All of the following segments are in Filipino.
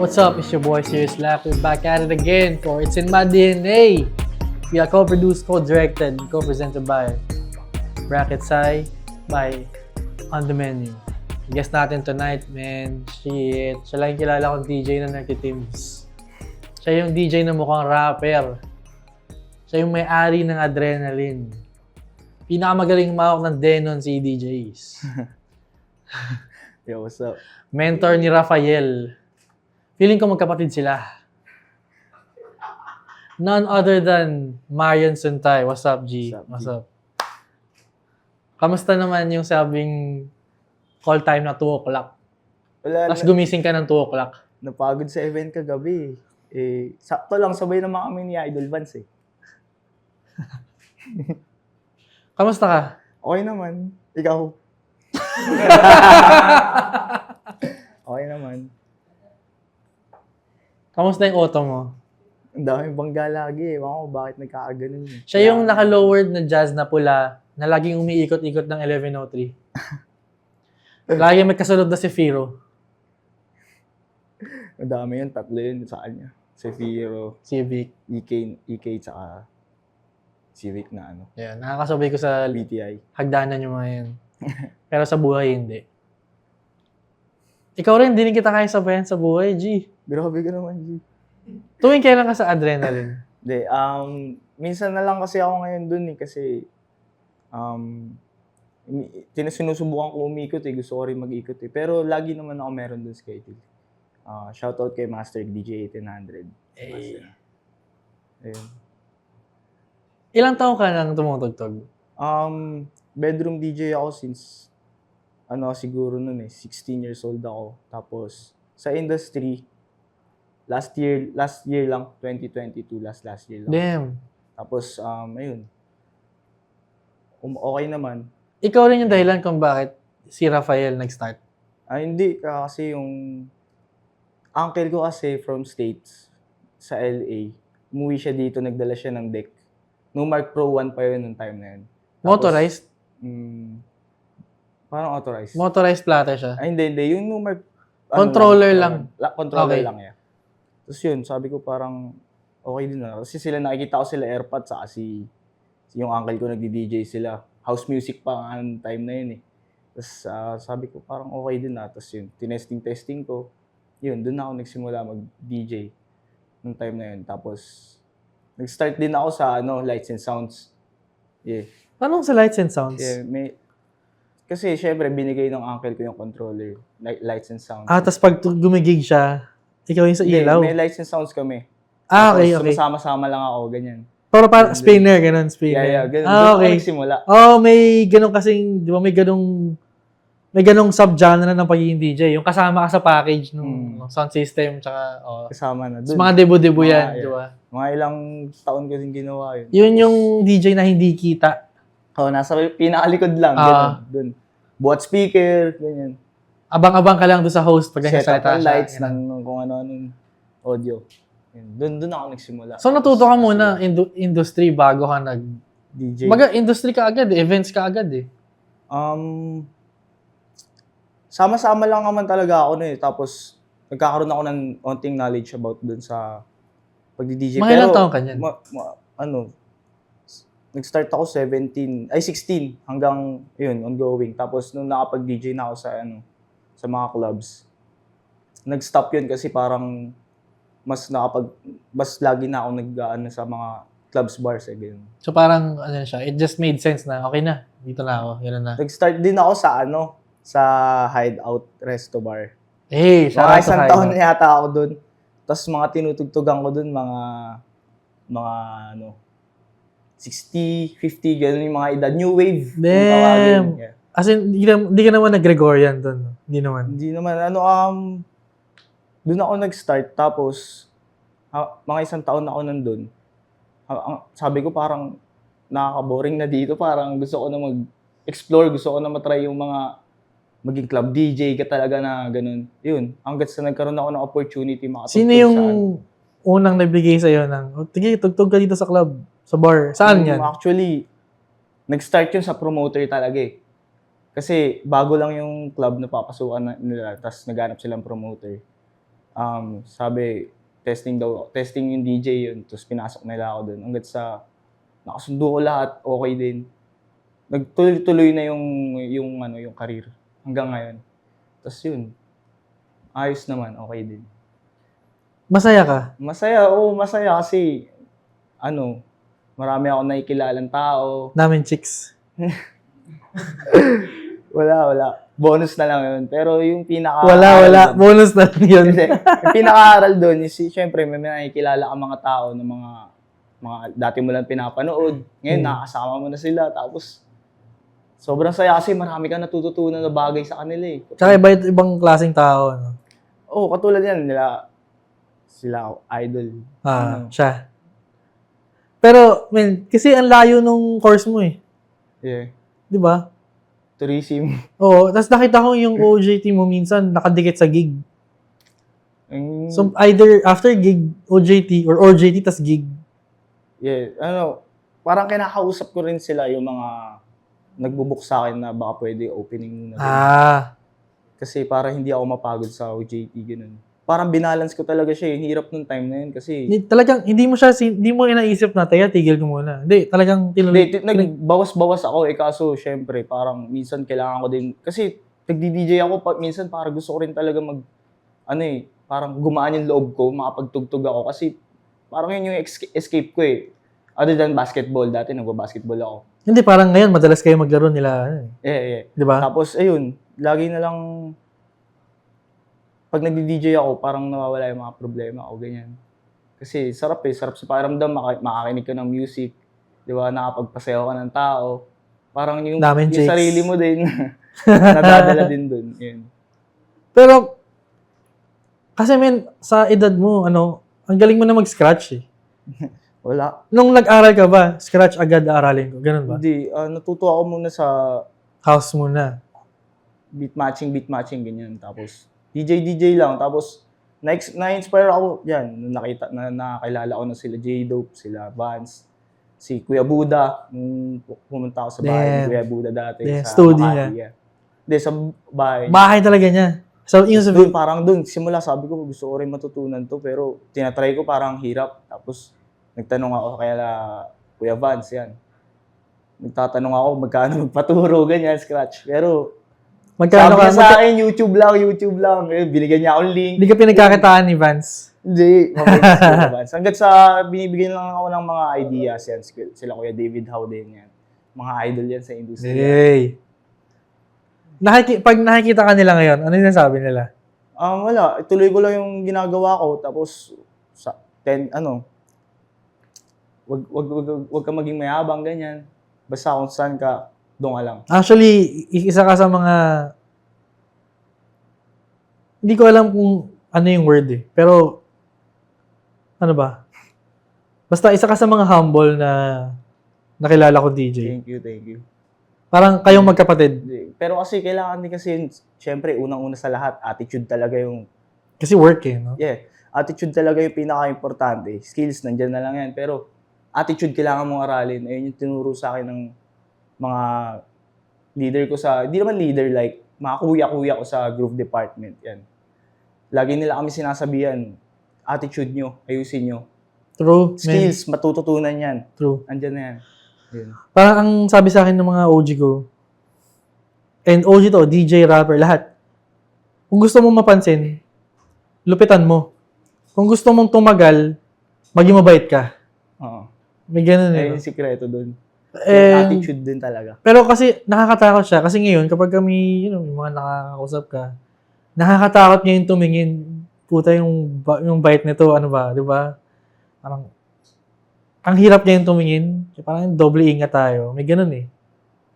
What's up? It's your boy Serious Lack. We're back at it again for It's in My DNA. We are co-produced, co-directed, and co-presented by Bracket Sai by On The Menu. Guest natin tonight, man. Shit. Siya lang yung kilala kong DJ na nagtitims. Siya yung DJ na mukhang rapper. Siya yung may-ari ng Adrenaline. Pinakamagaling mawak ng Denon si DJs. Yo, what's up? Mentor ni Rafael. Feeling ko magkapatid sila. None other than Marian Suntay. What's up, G? What's up? Kamusta naman yung sabing call time na 2 o'clock? Wala, Tapos gumising ka ng 2 o'clock. napagod sa event kagabi. Sakto lang, sabay naman kami ni Idol Vance eh. Kamusta ka? Okay naman. Ikaw? Okay naman. Kamusta yung auto mo? Ang daming bangga lagi eh. Ewan ko bakit nagkakaganon eh. Siya yung naka-lowered na jazz na pula na laging umiikot-ikot ng 1103. Lagi may kasunod na si Firo. Ang dami yun, tatlo yun sa kanya. Si Firo, Civic. EK, tsaka Civic na ano. Yan, nakakasabay ko sa BTI. hagdanan yung mga yan. Pero sa buhay, hindi. Ikaw rin, hindi kita kaya sabayan sa buhay, G. Grabe ka naman, G. Tuwing kailan ka sa Adrenaline? Hindi, minsan na lang kasi ako ngayon dun eh, kasi sinusubukan ko umikot eh, gusto ko rin mag-ikot eh. Pero lagi naman ako meron dun schedule. Shoutout kay Master DJ 1800. Eh. Ayun. Ilang taon ka nang tumutugtog? Bedroom DJ ako since, siguro nun eh, 16 years old ako. Tapos, sa industry, last year lang, 2022, last year lang. Damn. Tapos, ayun. Okay naman. Ikaw rin yung dahilan kung bakit si Rafael nag-start. Hindi, kasi yung uncle ko kasi from States, sa LA, umuwi siya dito, nagdala siya ng deck. Numark Pro 1 pa yun nung time na yun. Tapos, Motorized? Parang authorized. Motorized platter siya. Ay, hindi. Yung Numark... Controller lang. Controller Okay. lang, yeah. Tapos yun, sabi ko parang okay din na. Kasi nakikita ko sila AirPods, saka yung uncle ko nagdi-DJ sila. House music pa nga ng time na yun eh. Tapos sabi ko parang okay din na. Tapos yun, tinesting ko. Yun, doon na ako nagsimula mag-DJ nung time na yun. Tapos, nag-start din ako sa Lights and Sounds. Yeah. Anong sa Lights and Sounds? Yeah, kasi syempre, binigay ng uncle ko yung controller. Lights and Sounds. Tapos pag gumigig siya, ikaw yung sa ilaw? May Lights and Sounds kami. Okay. Sumasama-sama lang ako, ganyan. Pero parang spinner, ganun, spinner. Yeah, ganun. Okay. Doon ako nagsimula. May ganun kasing, di ba, may ganung sub-genre ng pagiging DJ. Yung kasama ka sa package ng sound system, tsaka, Kasama na. Dun. Mga debo-debo yan, di ba? Mga ilang taon ko din ginawa yun. Yun yung DJ na hindi kita. Nasa pinakalikod lang, ganun. Dun. Buhat speaker, ganyan. Abang-abang ka lang doon sa host pag Set up nagsasalita ng siya. lights, ng kung ano-anong audio. Doon ako nagsimula. So natuto ka muna industry bago ka DJ. industry ka agad, events ka agad eh. Sama-sama lang naman talaga ako eh. Tapos, nagkakaroon ako ng onting knowledge about dun sa pagdi-DJ. Mga ilang taon ka niyan? Nag-start ako 16 hanggang yun, ongoing. Tapos, nung nakapag-DJ na ako sa mga clubs, nag-stop yun kasi parang mas lagi na ako sa mga clubs, bars, ganyan. So parang, siya, it just made sense na, okay na, dito na ako, yun na. Nag-start din ako sa Hideout Resto Bar. Hey, shout out Mga to isang Hideout. taon na yata ako dun. Tapos mga tinutugtugan ko dun, mga 60, 50, gano'n yung mga edad. New wave. kung tawagin. Damn! Yeah. As in, di ka naman nag-Gregorian doon. Hindi naman. Hindi naman, dun ako nag-start. Tapos, mga isang taon na ako nandun. Sabi ko parang nakaka-boring na dito. Parang gusto ko na mag-explore. Gusto ko na matry yung mga maging club DJ ka talaga na ganun. Yun, hanggat sa nagkaroon ako ng opportunity makatugtog. Sino yung unang nabigay sa'yo ng, sige, tugtog ka dito sa club, sa bar? Saan yan? Actually, nag-start yun sa promoter talaga eh. Kasi bago lang yung club na papasukan nila, tapos naghanap silang promoter. Sabi, testing yung DJ yun, tapos pinasok nila ako doon. Hanggat sa nakasundo ko lahat, okay din. Nagtuloy-tuloy na yung career hanggang ngayon. Tapos yun, ayos naman, okay din. Masaya ka? Masaya kasi, marami ako nakikilalang tao. Namin chicks. Wala. Bonus na lang yun. Pero yung Wala. Bonus na lang yun. Kasi, yung pinaka-aral doon is, syempre, may nakikilala ka mga tao ng mga dati mo lang pinapanood. Ngayon, nakakasama mo na sila. Tapos, sobrang saya kasi marami kang natututunan na bagay sa kanila eh. Tsaka ibang klaseng tao. No? Oo, katulad yan. Sila idol. Siya. Pero, kasi ang layo nung course mo eh. Yeah. Di ba? Tourism. Oo. Tapos nakita ko yung OJT mo minsan nakadikit sa gig. So, either after gig, OJT, or OJT tas gig. Yeah. Parang kinakausap ko rin sila yung mga nagbubook sa akin na baka pwede opening muna. Kasi para hindi ako mapagod sa OJT, ganun. Parang binalance ko talaga siya. Yung hirap nung time na yun kasi... Talagang, hindi mo inaisip na, tigil ko muna. Hindi, talagang tinuloy. Nagbawas-bawas ako kaso syempre, parang minsan kailangan ko din... Kasi nagdi-DJ ako, minsan parang gusto ko rin talaga parang gumaan yung loob ko, makapagtugtog ako. Kasi parang yun yung escape ko eh. Other than basketball, dati nagbabasketball ako. Hindi, parang ngayon, madalas kayo maglaro nila. Yeah. Di ba? Tapos, ayun, lagi na lang... Pag nagdi-DJ ako, parang nawawala yung mga problema o ganyan. Kasi sarap sa pakiramdam, makakinig ka ng music, di ba, nakapagpasayaw ka ng tao. Parang yung sarili mo din, nadadala din dun. Yun. Pero, kasi sa edad mo, ang galing mo na mag-scratch eh. Wala. Nung nag-aral ka ba, scratch agad aralin ko, ganun ba? Hindi, natuto ako muna sa... House muna. Beat matching, ganyan. Tapos, DJ lang. Tapos, na-inspire ako yan. Nung nakilala ko na sila J-Dope, sila Vance, si Kuya Buda. Nung pumunta ako sa bahay ni Kuya Buda dati. Sa studio niya. Hindi, sa bahay. Bahay talaga niya. So, parang doon, simula sabi ko, gusto ko rin matutunan to. Pero, tinatry ko parang hirap. Tapos, nagtanong ako kaya Kuya Vance, yan. Nagtatanong ako, magkano magpaturo, ganyan, scratch. Pero, sabi niya sa akin, YouTube lang. Binigyan niya akong link. Hindi ka pinagkakitaan ni Vance? Hindi, Vance. Hanggat sa binibigyan lang ako ng mga ideas yan. Sila Kuya David Howe din yan. Mga idol yan sa industriya. Hey. Pag nakikita ka nila ngayon, ano yung sabi nila? Wala. Ituloy ko lang yung ginagawa ko. Tapos, wag ka maging mayabang, ganyan. Basta kung saan ka, doon ka lang. Actually, isa ka sa mga... Hindi ko alam kung ano yung word eh. Pero, ano ba? Basta isa ka sa mga humble na nakilala ko DJ. Thank you. Parang kayong magkapatid. Pero kasi kailangan din kasi, syempre, unang-una sa lahat, attitude talaga yung... Kasi work eh, no? Yeah. Attitude talaga yung pinaka-importante. Skills, nandyan na lang yan. Pero, attitude kailangan mong aralin. Ayun yung tinuro sa akin ng mga leader ko hindi naman leader, like, mga kuya-kuya ko sa groove department. Yan. Lagi nila kami sinasabihan, attitude nyo, ayusin nyo. True. Skills, matututunan yan. True. Andyan na yan. Yun. Parang ang sabi sa akin ng mga OG ko, and OG to, DJ, rapper, lahat. Kung gusto mong mapansin, lupitan mo. Kung gusto mong tumagal, maging mabait ka. Oo. May ganun eh. Yung sikreto dun. Attitude din talaga. Pero kasi nakakatakot siya. Kasi ngayon, kapag kami, yung mga nakakausap ka, nakakatakot ngayon tumingin. Puta yung bite nito, ano ba, di ba? Parang, ang hirap ngayon tumingin. Parang doble ingat tayo. May ganun eh.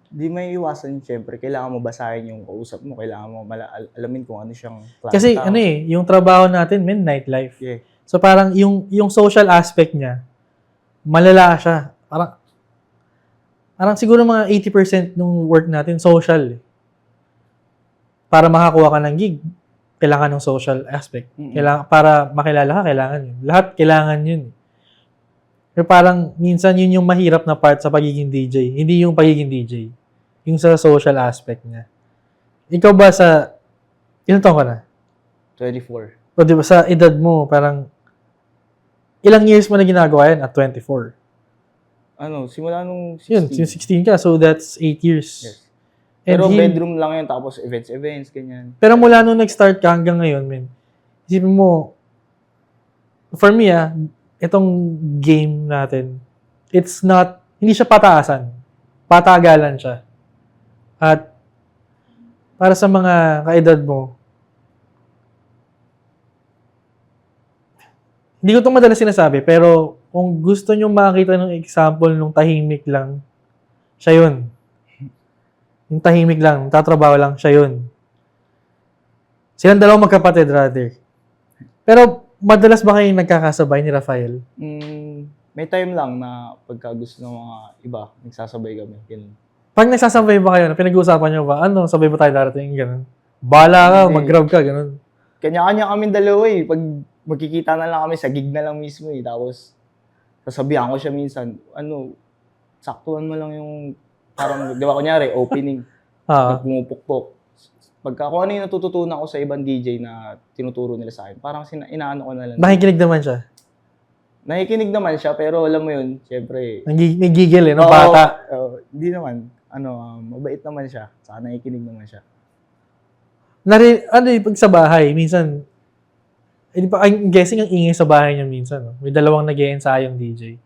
Di may iwasan, syempre. Kailangan mo basahin yung kausap mo. Kailangan mo alamin kung ano siyang klase kasi tao. Yung trabaho natin, nightlife. Yeah. So parang yung social aspect niya, malala siya. Parang siguro mga 80% ng work natin, social. Para makakuha ka ng gig, kailangan ng social aspect. Para makilala ka, kailangan yun. Lahat kailangan yun. Pero parang minsan yun yung mahirap na part sa pagiging DJ. Hindi yung pagiging DJ. Yung sa social aspect niya. Ikaw ba ilan taon ka na? 24. O di ba, sa edad mo, parang, ilang years mo na ginagawa yan at 24? Simula nung Yun, 16. yung 16 ka, so that's 8 years. Yes. And Pero bedroom lang yun, tapos events, ganyan. Pero mula nung nag-start ka hanggang ngayon, men, isipin mo, for me itong game natin, it's not, hindi siya pataasan. Patagalan siya. At para sa mga kaedad mo, hindi ko ito madalas sinasabi, pero kung gusto nyo makita ng example nung tahimik lang, siya yun. Yung tahimik lang, tatrabaho lang, siya yun. Silang dalawang magkapatid, rather. Pero, madalas ba kayong nagkakasabay ni Rafael? May time lang na pagka gusto ng mga iba, nagsasabay kami. Ganun. Pag nagsasabay ba kayo, pinag-uusapan nyo ba, sabay ba tayo darating, ganun? Bala ka, Hindi. mag-grab ka, ganun. Kanya-kanya kami dalawa eh. Pag magkikita na lang kami, sa gig na lang mismo eh. Tapos, sasabihan ko siya minsan, saktuhan mo lang yung, parang, di ba kunyari, opening, pumupukpok. Pagka kung ano yung natututunan ko sa ibang DJ na tinuturo nila sa akin, parang inaano ko na lang. Nakikinig naman siya. Nakikinig naman siya, pero alam mo yun, syempre. Nagigigil no, bata. Hindi naman. Mabait naman siya. Saka nakikinig naman siya. Yung pag sa bahay, minsan, I'm guessing ang ingay sa bahay niya minsan. No? May dalawang nag-e-ensayong DJ.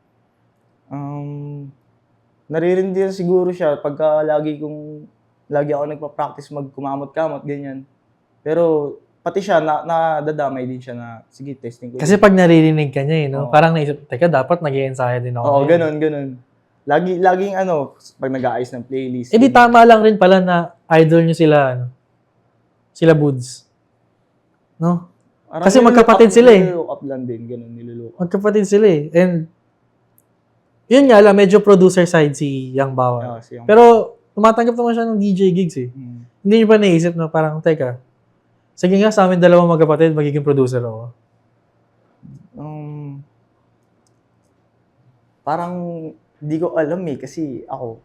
Naririndihan siguro siya pagka lagi ako nagpa-practice magkumamot-kamot, ganyan. Pero, pati siya, nadadamay din siya na, sige, testing ko. Kasi pag naririnig ka niya, no? Parang naisip, teka, dapat nag-e-ensayo din ako. Oo, ganun. Laging pag nag-aayos ng playlist. Di tama lang rin pala na idol niyo sila, sila Buds. No? Parang kasi magkapatid sila eh. Nililook up lang din, ganun, nililook up. Magkapatid sila eh. And, yun nga lang, medyo producer side si Yang Bawa. Pero, tumatanggap naman siya ng DJ gigs eh. Hindi niyo pa naisip na parang, teka, sige nga sa amin dalawang magkapatid, magiging producer ako. Parang, hindi ko alam eh, kasi ako,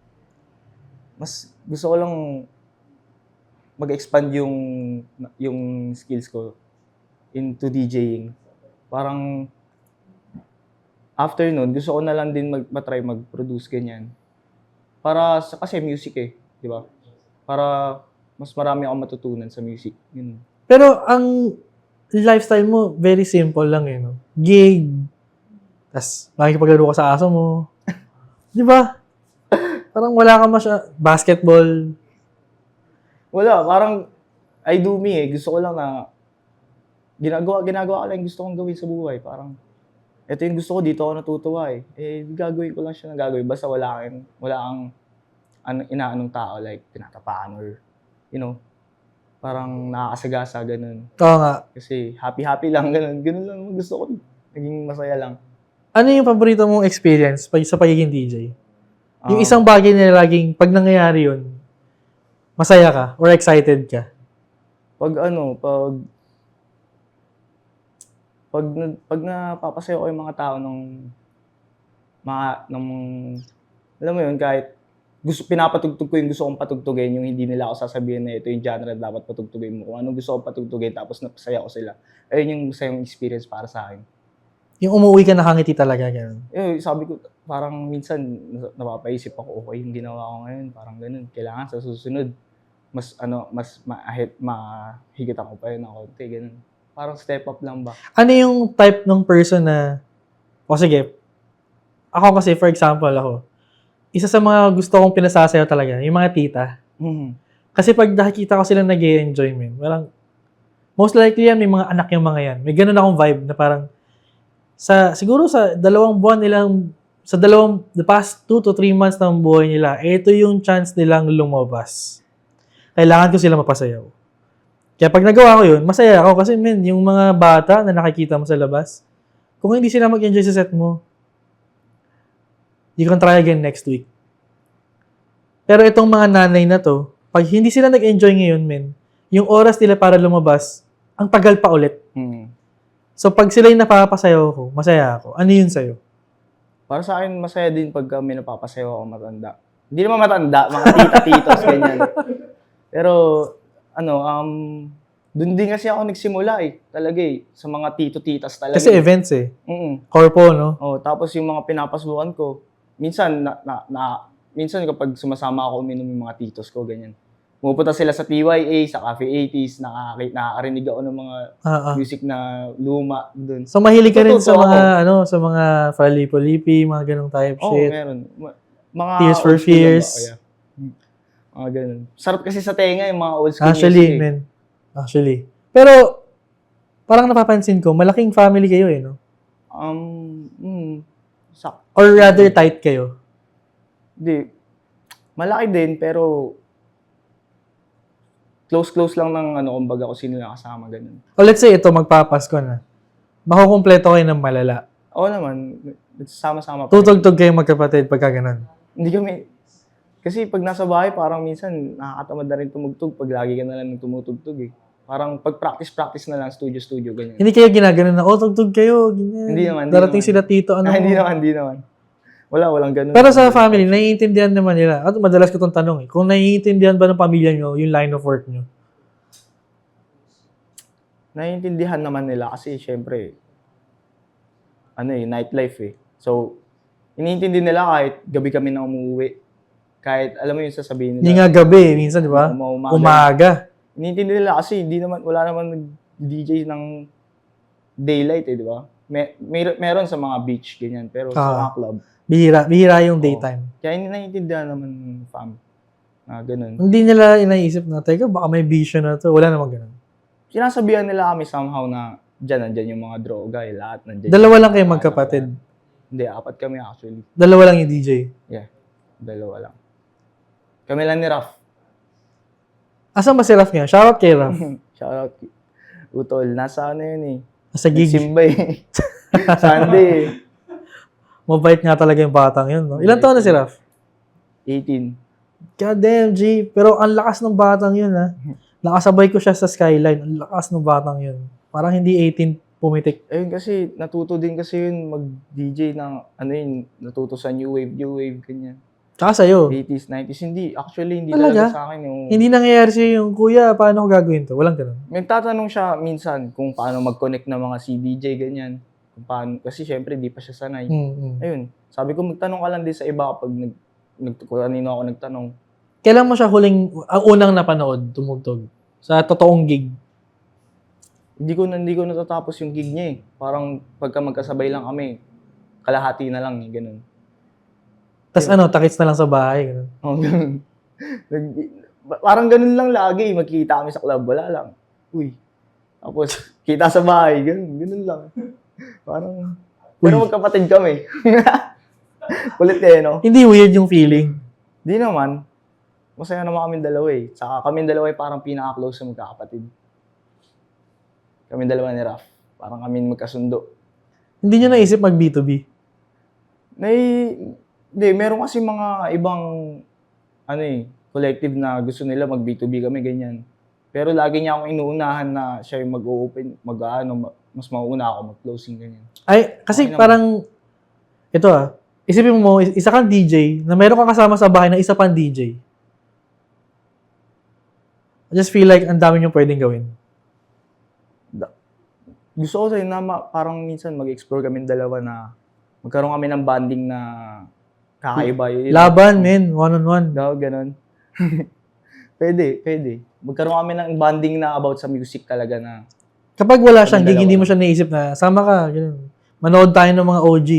mas gusto ko lang mag-expand yung skills ko into DJing. Parang, after nun, gusto ko na lang din mag-try mag-produce ganyan. Kasi music eh, di ba? Para mas marami akong matutunan sa music. Yun. Pero ang lifestyle mo, very simple lang eh, no? Gig, tas makikipaglaro ka sa aso mo. Di ba? Parang wala ka basketball. Wala, parang I do me eh. Gusto ko lang na ginagawa ko lang yung gusto kong gawin sa buhay. Parang, ito yung gusto ko, dito ako natutuwa eh. Gagawin ko lang siya na gagawin. Basta wala kang inaanong tao, like, tinatapakan or, parang nakakasagasa, ganun. Oo nga. Kasi happy-happy lang, ganun. Ganun lang gusto ko. Naging masaya lang. Ano yung paborito mong experience sa pagiging DJ? Yung isang bagay na laging, pag nangyayari yun, masaya ka or excited ka? Pag napapasayo ko yung mga tao alam mo yun, kahit pinapatugtog ko yung gusto kong patugtugin, yung hindi nila ako sasabihin na ito yung genre na dapat patugtugin mo. Kung anong gusto kong patugtugin, tapos napasaya ko sila. Ayun yung masayang experience para sa akin. Yung umuwi ka nakangiti talaga, gano'n? Sabi ko, parang minsan napapaisip ako, okay, yung ginawa ko ngayon, parang ganun. Kailangan sa susunod, mas mahigit ako pa yun ng konti, ganun. Parang step up lang ba? Ano yung type ng person na, sige, ako kasi, for example, isa sa mga gusto kong pinasasayaw talaga, yung mga tita. Kasi pag nakikita ko sila nag-e-enjoy, most likely yan, may mga anak yung mga yan. May ganun akong vibe na parang, siguro sa 2 buwan nilang, the past 2 to 3 months ng buhay nila, ito yung chance nilang lumabas. Kailangan ko sila mapasayaw. Kaya pag nagawa ko yun, masaya ako kasi yung mga bata na nakikita mo sa labas, kung hindi sila mag-enjoy sa set mo, you can try again next week. Pero itong mga nanay na to, pag hindi sila nag-enjoy ngayon, yung oras nila para lumabas, ang tagal pa ulit. So pag sila yung napapasayaw ko, masaya ako. Ano yun sa'yo? Para sa akin, masaya din pag may napapasayaw ako matanda. Hindi naman matanda, mga tita-titos, ganyan. Pero, Doon din kasi ako nagsimula eh. Talaga eh. Sa mga tito-titas talaga. Kasi events eh. Mm. Corpo, no? Oh, tapos yung mga pinapasukan ko, minsan minsan kapag sumasama ako uminom yung mga titos ko, ganyan. Pumupunta sila sa TYA, sa Cafe 80s, nakakarinig ako ng mga music na luma doon. So mahilig ka rin sa Totoo mga sa mga Falipo-Lipi, mga ganong type shit. Meron. Mga Tears for old school lang ba? Fears. Oh, yeah. Mga ganun. Sarap kasi sa tenga yung mga old school Actually, music. man. Actually. Pero, parang napapansin ko, malaking family kayo eh, no? Or rather tight kayo? Hindi. Malaki din, pero close lang ng kumbaga kung sino nakasama, ganun. O let's say, ito, magpapasko na. Makukumpleto kayo ng malala. Oo naman, nagsasama-sama pa. Tutugtog kayo magkapatid pagka ganun. Hindi kami, kasi pag nasa bahay, parang minsan nakakatamad na rin tumugtog pag lagi ka na lang tumutugtog eh. Parang pag practice na lang, studio, ganyan. Hindi kayo ginaganon na, tugtog kayo, ganyan. Hindi naman. Darating sila tito, Hindi naman. Walang ganun. Pero sa family, naiintindihan naman nila. At madalas ko itong tanong eh, kung naiintindihan ba ng pamilya nyo yung line of work nyo? Naiintindihan naman nila kasi syempre, nightlife eh. So, iniintindi nila kahit gabi kami na umuwi. Kahit, alam mo yung sasabihin nila. Hindi nga gabi, minsan, di ba? Umaga. Iniintindi nila kasi wala naman nag-DJ ng daylight eh, di ba? Meron sa mga beach, ganyan. Pero sa mga club. Bihira yung daytime. Kaya naiintindihan naman ng fam. Ganun. Hindi nila inaisip na, teka, baka may vision na to. Wala namang ganun. Sinasabihan nila kami somehow na nandyan yung mga droga eh, lahat nandyan. Dalawa lang kayo magkapatid? Hindi, 4 kami actually. Dalawa lang yung DJ? Yeah, 2 lang. Kami lang ni Raf. Asan ba si Raf nga? Shoutout kay Raf. Shoutout. Utol, nasa yun eh. Nasa gig. Simba eh. Sunday eh. Mabait nga talaga yung batang yun, no? Ilan taon na si Raf? 18. God damn, G. Pero ang lakas ng batang yun, ha? Nakasabay ko siya sa Skyline. Ang lakas ng batang yun. Parang hindi 18 pumitik. Ayun kasi, natuto din kasi yun mag-DJ ng, natuto sa new wave, ganyan. Tsaka sa'yo. 80s, 90s, hindi. Actually, hindi Talaga? talaga sa akin yung... Hindi nangyayari sa'yo yung, kuya, paano ko gagawin to? Walang ganun. Nagtatanong siya minsan kung paano mag-connect ng mga CDJ, ganyan. Kung paano, kasi syempre, di pa siya sanay. Ayun, sabi ko, magtanong ka lang din sa iba kapag kanino ako nagtanong. Kailan mo siya ang unang napanood, tumugtog? Sa totoong gig? Hindi ko natatapos yung gig niya eh. Parang pagka magkasabay lang kami, kalahati na lang eh, ganun. Tapos takits na lang sa bahay. Ganun. Oh, ganun. Parang ganun lang lagi. Magkikita kami sa club. Wala lang. Uy. Tapos, kita sa bahay. Ganun lang. Parang, pero magkapatid kami. Kulit eh, no? Hindi weird yung feeling. Di naman. Masaya naman kami dalawa eh. Saka kami dalawa eh parang pinaka-close sa magkakapatid. Kami dalawa ni Raf. Parang kami magkasundo. Hindi nyo naisip mag B2B? Hindi, meron kasi mga ibang collective na gusto nila mag B2B kami, ganyan. Pero lagi niya akong inuunahan na siya yung mag-open, mas mauuna ako mag-closing, ganyan. Ay, kasi Okay parang, ito isipin mo, isa kang DJ, na meron kang kasama sa bahay na isa pang DJ. I just feel like ang dami nyo pwedeng gawin. Gusto ko sa'yo na parang minsan mag-explore kami dalawa na magkaroon kami ng bonding na kakaiba. Laban, men. One-on-one. Ganun. Pwede. Magkaroon kami ng bonding na about sa music talaga na... Kapag wala siyang gig, hindi mo siya naisip na, sama ka, ganun. Manood tayo ng mga OG.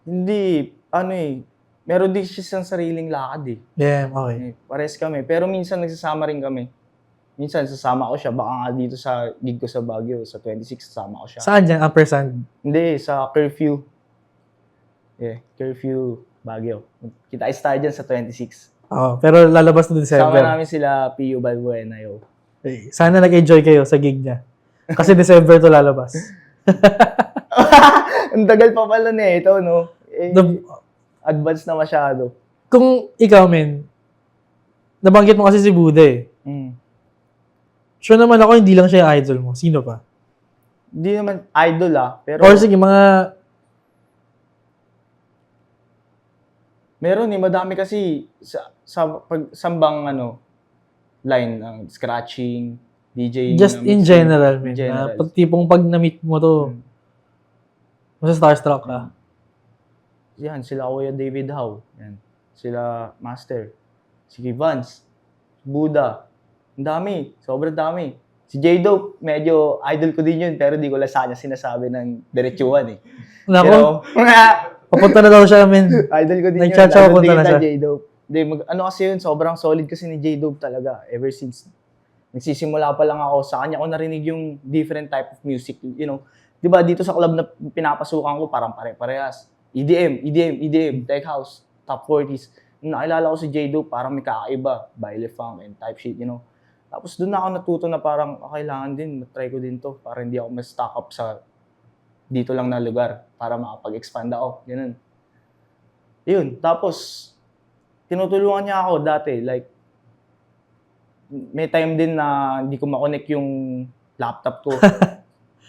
Hindi, meron din siya siyang sariling lakad eh. Yeah, okay. Pares kami. Pero minsan nagsasama rin kami. Minsan sasama ko siya. Baka nga dito sa gig ko sa Baguio, sa 26, sasama ko siya. Saan dyan? Ampersand? Hindi, sa Curfew. Yeah, Curfew, Baguio. Kita-is tayo dyan sa 26. Oo, pero lalabas na din December. Sama namin sila Pio Balbuena, yo. Hey, sana nag-enjoy kayo sa gig niya. Kasi December to lalabas. Ang tagal pa pala na ito, no? Advance na masyado. Kung ikaw, men, nabanggit mo kasi si Buda eh. Sure naman ako, hindi lang siya yung idol mo. Sino pa? Hindi naman idol pero... Or sige, mga... Meron madami kasi sa pagsambang line ng scratching, DJ Just na in mix general, in man. general. Pag tipong pag na-meet mo to, mas starstruck ka. Yan, sila Kuya David Howe. Yan. Sila Master. Si Vance. Buddha. Ang dami. Sobrang dami. Si J-Dope, medyo idol ko din yun, pero di ko lang sa kanya sinasabi ng diretsuhan eh. Nako, Pero, papunta na daw siya, man. idol ko din yun. Nagtsatsawa Idol punta din na kita, siya. J-Dope. Hindi, ano kasi yun, sobrang solid kasi ni J-Dope talaga. Ever since nagsisimula pa lang ako, sa kanya ko narinig yung different type of music. You know, di ba dito sa club na pinapasukan ko, parang pare-parehas. EDM, Tech House, Top 40s. Nung nakilala ko si J-Dope, parang may kakaiba. Baile funk and type shit, you know. Tapos doon na ako natuto na parang kailangan din, try ko din to para hindi ako ma-stock up sa dito lang na lugar para makapag-expand ako. Ganun. Yun. Tapos, tinutulungan niya ako dati. Like, may time din na hindi ko makonect yung laptop ko.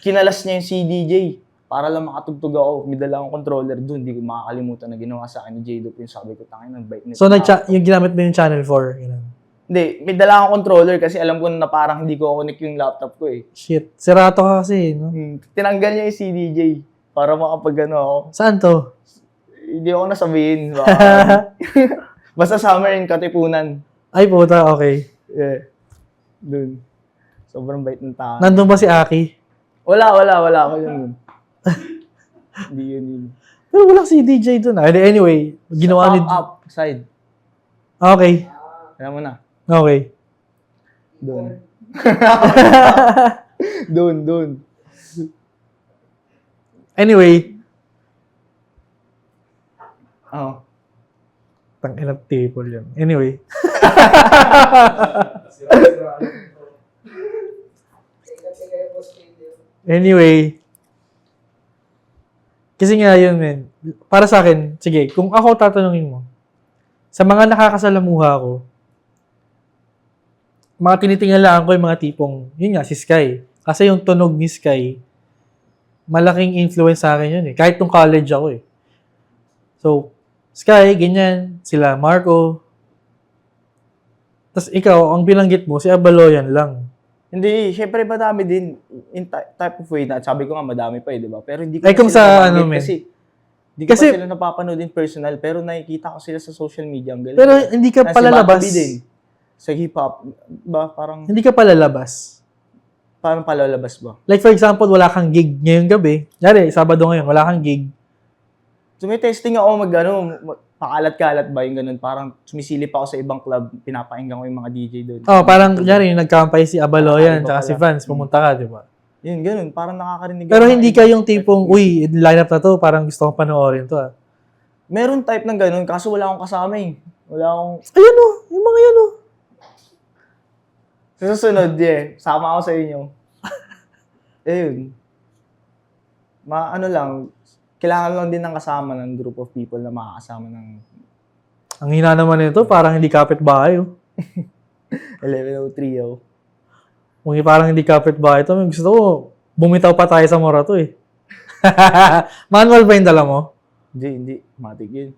Kinalas niya yung CDJ para lang makatugtog ako. May dala akong controller doon. Hindi ko makakalimutan na ginawa sa akin ni J-Dope yung sabi ko, tangin, ang bait nito. So, yung ginamit mo yung Channel 4. Ganun. Hindi, may dala akong controller kasi alam ko na parang hindi ko connect yung laptop ko eh. Shit. Serato ka kasi, no? Tinanggal niya yung CDJ para makapag ano ako. Saan to? Hindi ako nasabihin. Basta summer in Katipunan. Ay, puta, okay. Yeah. Doon. Sobrang bait ng tao. Nandun ba si Aki? Wala ako yun. Hindi yun. Pero walang si DJ dun. Anyway, ginawa ni... Up, side. Okay. Alam mo na. Okay. Doon. Doon. Anyway, Oh. tangina table yan. Anyway. Anyway. Kasi nga yun, men. Para sa akin, sige, kung ako tatanungin mo, sa mga nakakasalamuha ko, mga tinitingala ko yung mga tipong, yun nga, si Sky. Kasi yung tunog ni Sky, malaking influence sa akin yun eh. Kahit nung college ako eh. So, Sky, ganyan, sila Marco. Tapos ikaw, ang binanggit mo, si Abaloyan lang. Hindi, syempre madami din in type of way na sabi ko nga madami pa eh, di ba? Pero hindi ko Ay, pa kung sila sa nabanggit ano, men. hindi ko Kasi- pa sila napapanood in personal pero nakikita ko sila sa social media. Ang galing. Pero hindi ka Si palalabas. Bobby din. Sa hip-hop, ba? Parang Hindi ka palalabas. palalabas ba? Like for example, wala kang gig ngayong gabi. Yari, Sabado ngayon, wala kang gig. So may testing ako pakalat-kalat ba yung ganun. Parang sumisilip ako sa ibang club, pinapakinggan ko yung mga DJ doon. Oh, parang kunyari, nagkampay si Abaloyan Iba tsaka pala. si Vance, pumunta ka, di ba? Yun, ganun. Parang nakakarinig. Pero ako hindi ng ka ibang yung type tipong, of music. uy, lineup na to, parang gusto kong panoorin to ah. Meron type ng ganun, kaso wala akong kasama eh. Wala akong... Ayan o, yung mga yan o. Sa susunod, sama ako sa inyo. Ayun. Ano lang, kailangan lang din ng kasama ng group of people na makakasama ng Ang hina naman nito, parang hindi kapitbahay oh. 1103, oh. Kung parang hindi kapitbahay ito, gusto ko, bumitaw pa tayo sa Morato eh. Manual ba yung dala mo? Hindi. Matik yun.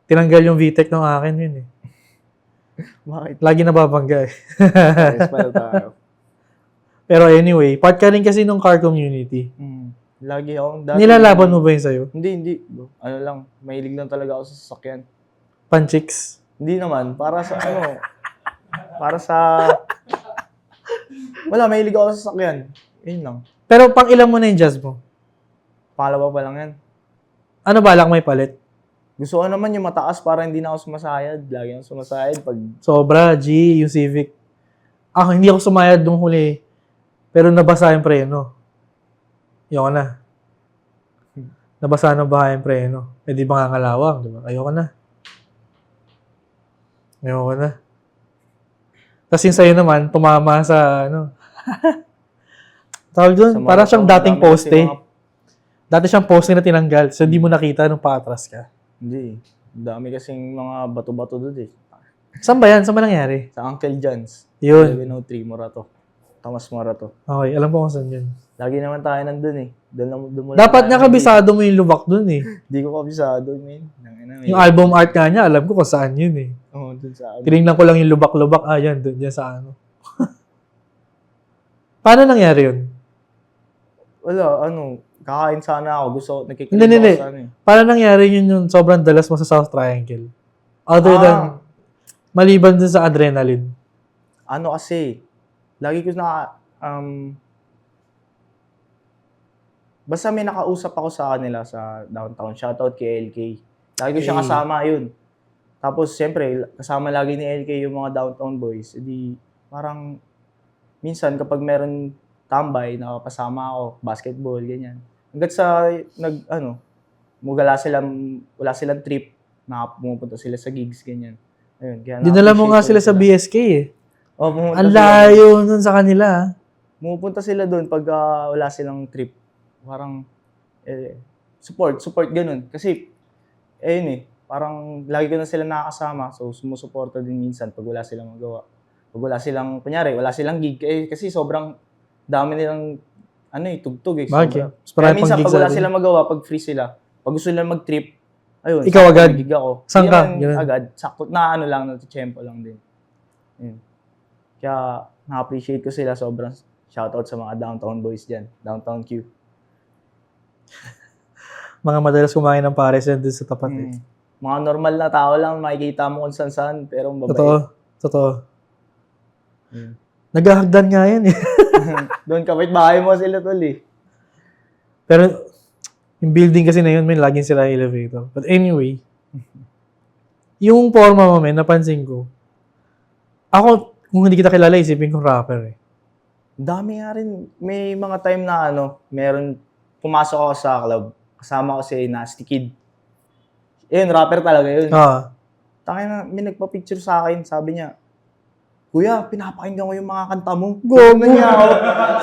Tinanggal yung VTEC ng akin yun eh. Bakit? Lagi nababangga eh. Yes, pala tayo. Pero anyway, part ka rin kasi ng car community. Lagi ako. Dati, Nilalaban mo ba yun sa'yo? Hindi. Ano lang, mahilig lang talaga ako sa sasakyan. Panchicks? Hindi naman, para sa wala, mahilig ako sa sasakyan. Yun lang. Pero pang ilan mo na yung jazz mo? Pangalawa pa lang yan. Ano balak may palit? Gusto ko naman yung mataas para hindi na ako sumasayad. Lagi ako sumasayad pag Sobra, G, yung Civic. Ako, hindi ako sumayad nung huli. Pero nabasa yung preno. Ayoko na. Nabasa ng baha yung preno. Eh di ba nga kalawang, di ba? Ayoko na. Tapos yung sa'yo naman, tumama sa tawag doon, sa parang siyang marathon, dating dami kasi poste. Dati siyang poste na tinanggal. So, hindi mo nakita nung paatras ka. Hindi. Dami kasing mga bato-bato doon eh. Saan ba yan? Saan ba nangyari? Sa Uncle John's. Yun. 1103, Morato. Thomas Morato. Okay, alam ko kung saan yun. Lagi naman tayo nandun eh. Doon Dapat nga kabisado mo yung lubak dun eh. Hindi ko kabisado, man. Yung album art nga niya, alam ko kung saan yun eh. Oo, dun sa Tinignan ko lang yung lubak-lubak. Ah, yan, dun, yan sa ano. Paano nangyari yun? Wala, kakain sana ako. Hindi. Nakikinig ako sana eh. Paano nangyari yun yung sobrang dalas mo sa South Triangle? Other than, maliban dun sa adrenaline. Kasi, lagi ko basta may nakausap ako sa kanila sa downtown. Shoutout kay LK. Lagi ko siya kasama yun. Tapos, siyempre, kasama lagi ni LK yung mga downtown boys. Edi, parang, minsan kapag meron tambay, nakapasama ako, basketball, ganyan. Hanggat sa, wala silang trip, pumupunta sila sa gigs, ganyan. Ayun, kaya Dinala mo nga sila sa BSK eh. pumunta Ang sila. layo nun sa kanila. Pumupunta sila doon pag wala silang trip. Parang, support, ganun. Kasi, parang lagi ko na sila nakakasama. So, sumusuporta din minsan pag wala silang magawa. Pag kunyari, wala silang gig. Kasi sobrang dami nilang, tugtog eh. Bagay. Kaya minsan, pag wala silang magawa, pag free sila, pag gusto nilang mag-trip, ayun. Ikaw agad? May gig ako. Saan ka? Hindi naman agad. Sakto, lang, natitsyempo lang din. Yun. Kaya, na-appreciate ko sila sobrang. Shoutout sa mga downtown boys dyan. Downtown Q. Mga madalas kumain ng pares yan dun sa tapat eh. Mga normal na tao lang, makikita mo kung saan-saan, pero mabait. Totoo. Naghahagdan nga yan eh. Doon kapit bahay mo sila tol eh. Pero, yung building kasi na yun, may laging sila elevator. But anyway, yung forma mo, napansin ko. Ako, kung hindi kita kilala, isipin kong rapper eh. Dami nga rin. May mga time na pumasok ako sa club. Kasama ko si Nasty Kid. Yun, rapper talaga yun. Tangina, may nagpa-picture sa akin. Sabi niya, Kuya, pinapakinggan ko yung mga kanta mo. Gogo. Niya ako.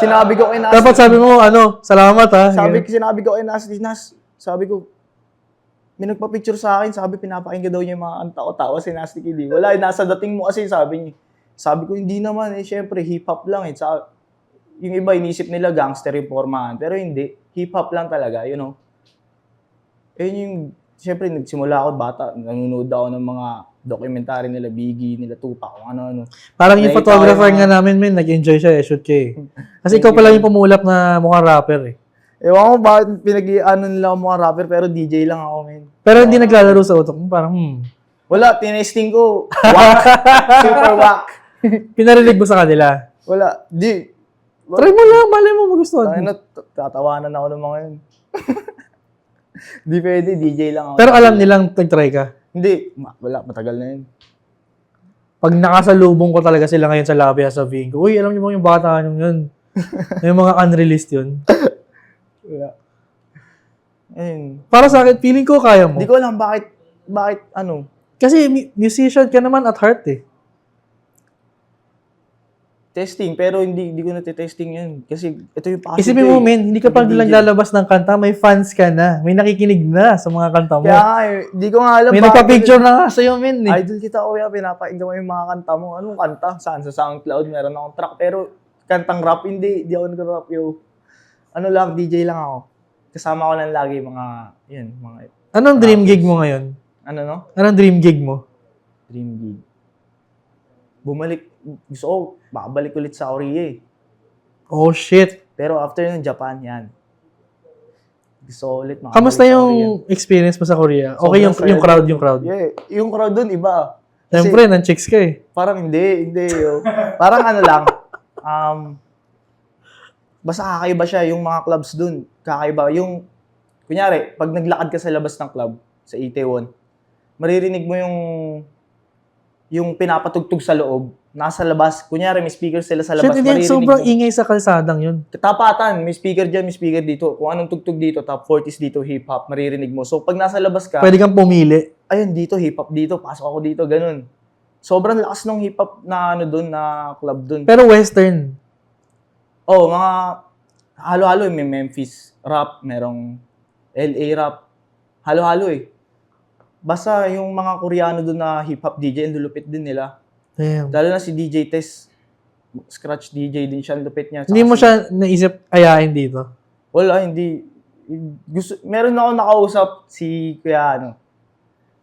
Sinabi ko kay Nasty. Dapat sabi mo, salamat ha. Sinabi ko kay Nasty, sabi ko, may nagpa-picture sa akin, sabi pinapakinggan daw niya yung mga kanta ko. Tawa si Nasty Kid. Wala, nasa dating mo kasi, sabi niya. Sabi ko, hindi naman syempre, hip-hop lang eh. Yung iba, inisip nila gangster yung formahan. Pero hindi, hip-hop lang talaga, syempre, nagsimula ako bata, nanonood ako ng mga documentary nila, Biggie, nila Tupac, kung ano-ano. Parang yung photographer nga namin, nag-enjoy siya, shoot ka eh. Kasi ikaw pala yung pumulap na mukhang rapper eh. Ewan ko bakit nila ako mga rapper, pero DJ lang ako, men. Pero hindi naglalaro sa utak mo, parang Wala, tinesting ko. Whack. Super whack. Pinarinig mo sa kanila. Wala, Try mo lang, malay mo magustuhan. Tatawanan ako ng mga yun. Di pwede, DJ lang ako. Pero alam nilang nag-try ka. Hindi, wala, matagal na yun. Pag nakasalubong ko talaga sila ngayon sa lobby sa Vingo, uy, alam niyo ba yung bata nyo yun? Yung mga unreleased yun. Wala. Ayun. Para sa akin, feeling ko kaya mo. Hindi ko alam bakit Kasi musician ka naman at heart eh. testing, pero hindi ko na-testing yun. Kasi ito yung passion Isipin mo, men, hindi ka pa lang lalabas ng kanta, may fans ka na. May nakikinig na sa mga kanta mo. Kaya nga hindi ko nga alam. May nagpa-picture na nga sa'yo, men eh. Idol kita, kuya, pinapakinggan mo yung mga kanta mo. Anong kanta? Saan? Sa SoundCloud, meron akong track. Pero kantang rap, hindi ako nag-rap yo. DJ lang ako. Kasama ko lang lagi mga. Anong dream gig mo ngayon? Anong dream gig mo? Dream gig. Gusto ko, makabalik ulit sa Korea eh. Oh, shit. Pero after ng Japan, yan. Gusto ko ulit makabalik Kamusta sa yung Korea. experience mo sa Korea? Okay yung crowd? Yeah, yung crowd dun, iba. Siyempre, nan-chicks ka eh. Parang hindi. Yo. Parang lang. Basta kakaiba siya, yung mga clubs dun. Kakaiba. Kunyari, pag naglakad ka sa labas ng club, sa Itaewon, maririnig mo yung pinapatugtog sa loob, nasa labas. Kunyari, may speaker sila sa labas. Shit, hindi sobrang ingay sa kalsadang yun. Tapatan, may speaker dyan, may speaker dito. Kung anong tugtog dito, top 40s dito, hip-hop, maririnig mo. So, pag nasa labas ka, pwede kang pumili. Ayun, dito, hip-hop dito, pasok ako dito, ganun. Sobrang lakas ng hip-hop na na club dun. Pero western. Mga halo-halo, may Memphis rap, merong LA rap. Halo-halo eh. Basta yung mga Koreano doon na hip-hop DJ, ang lupit din nila. Damn. Lalo na si DJ Tess. Scratch DJ din siya, ang lupit niya. Hindi mo siya naisip ayain dito? Wala, hindi. Meron ako nakausap si Kuya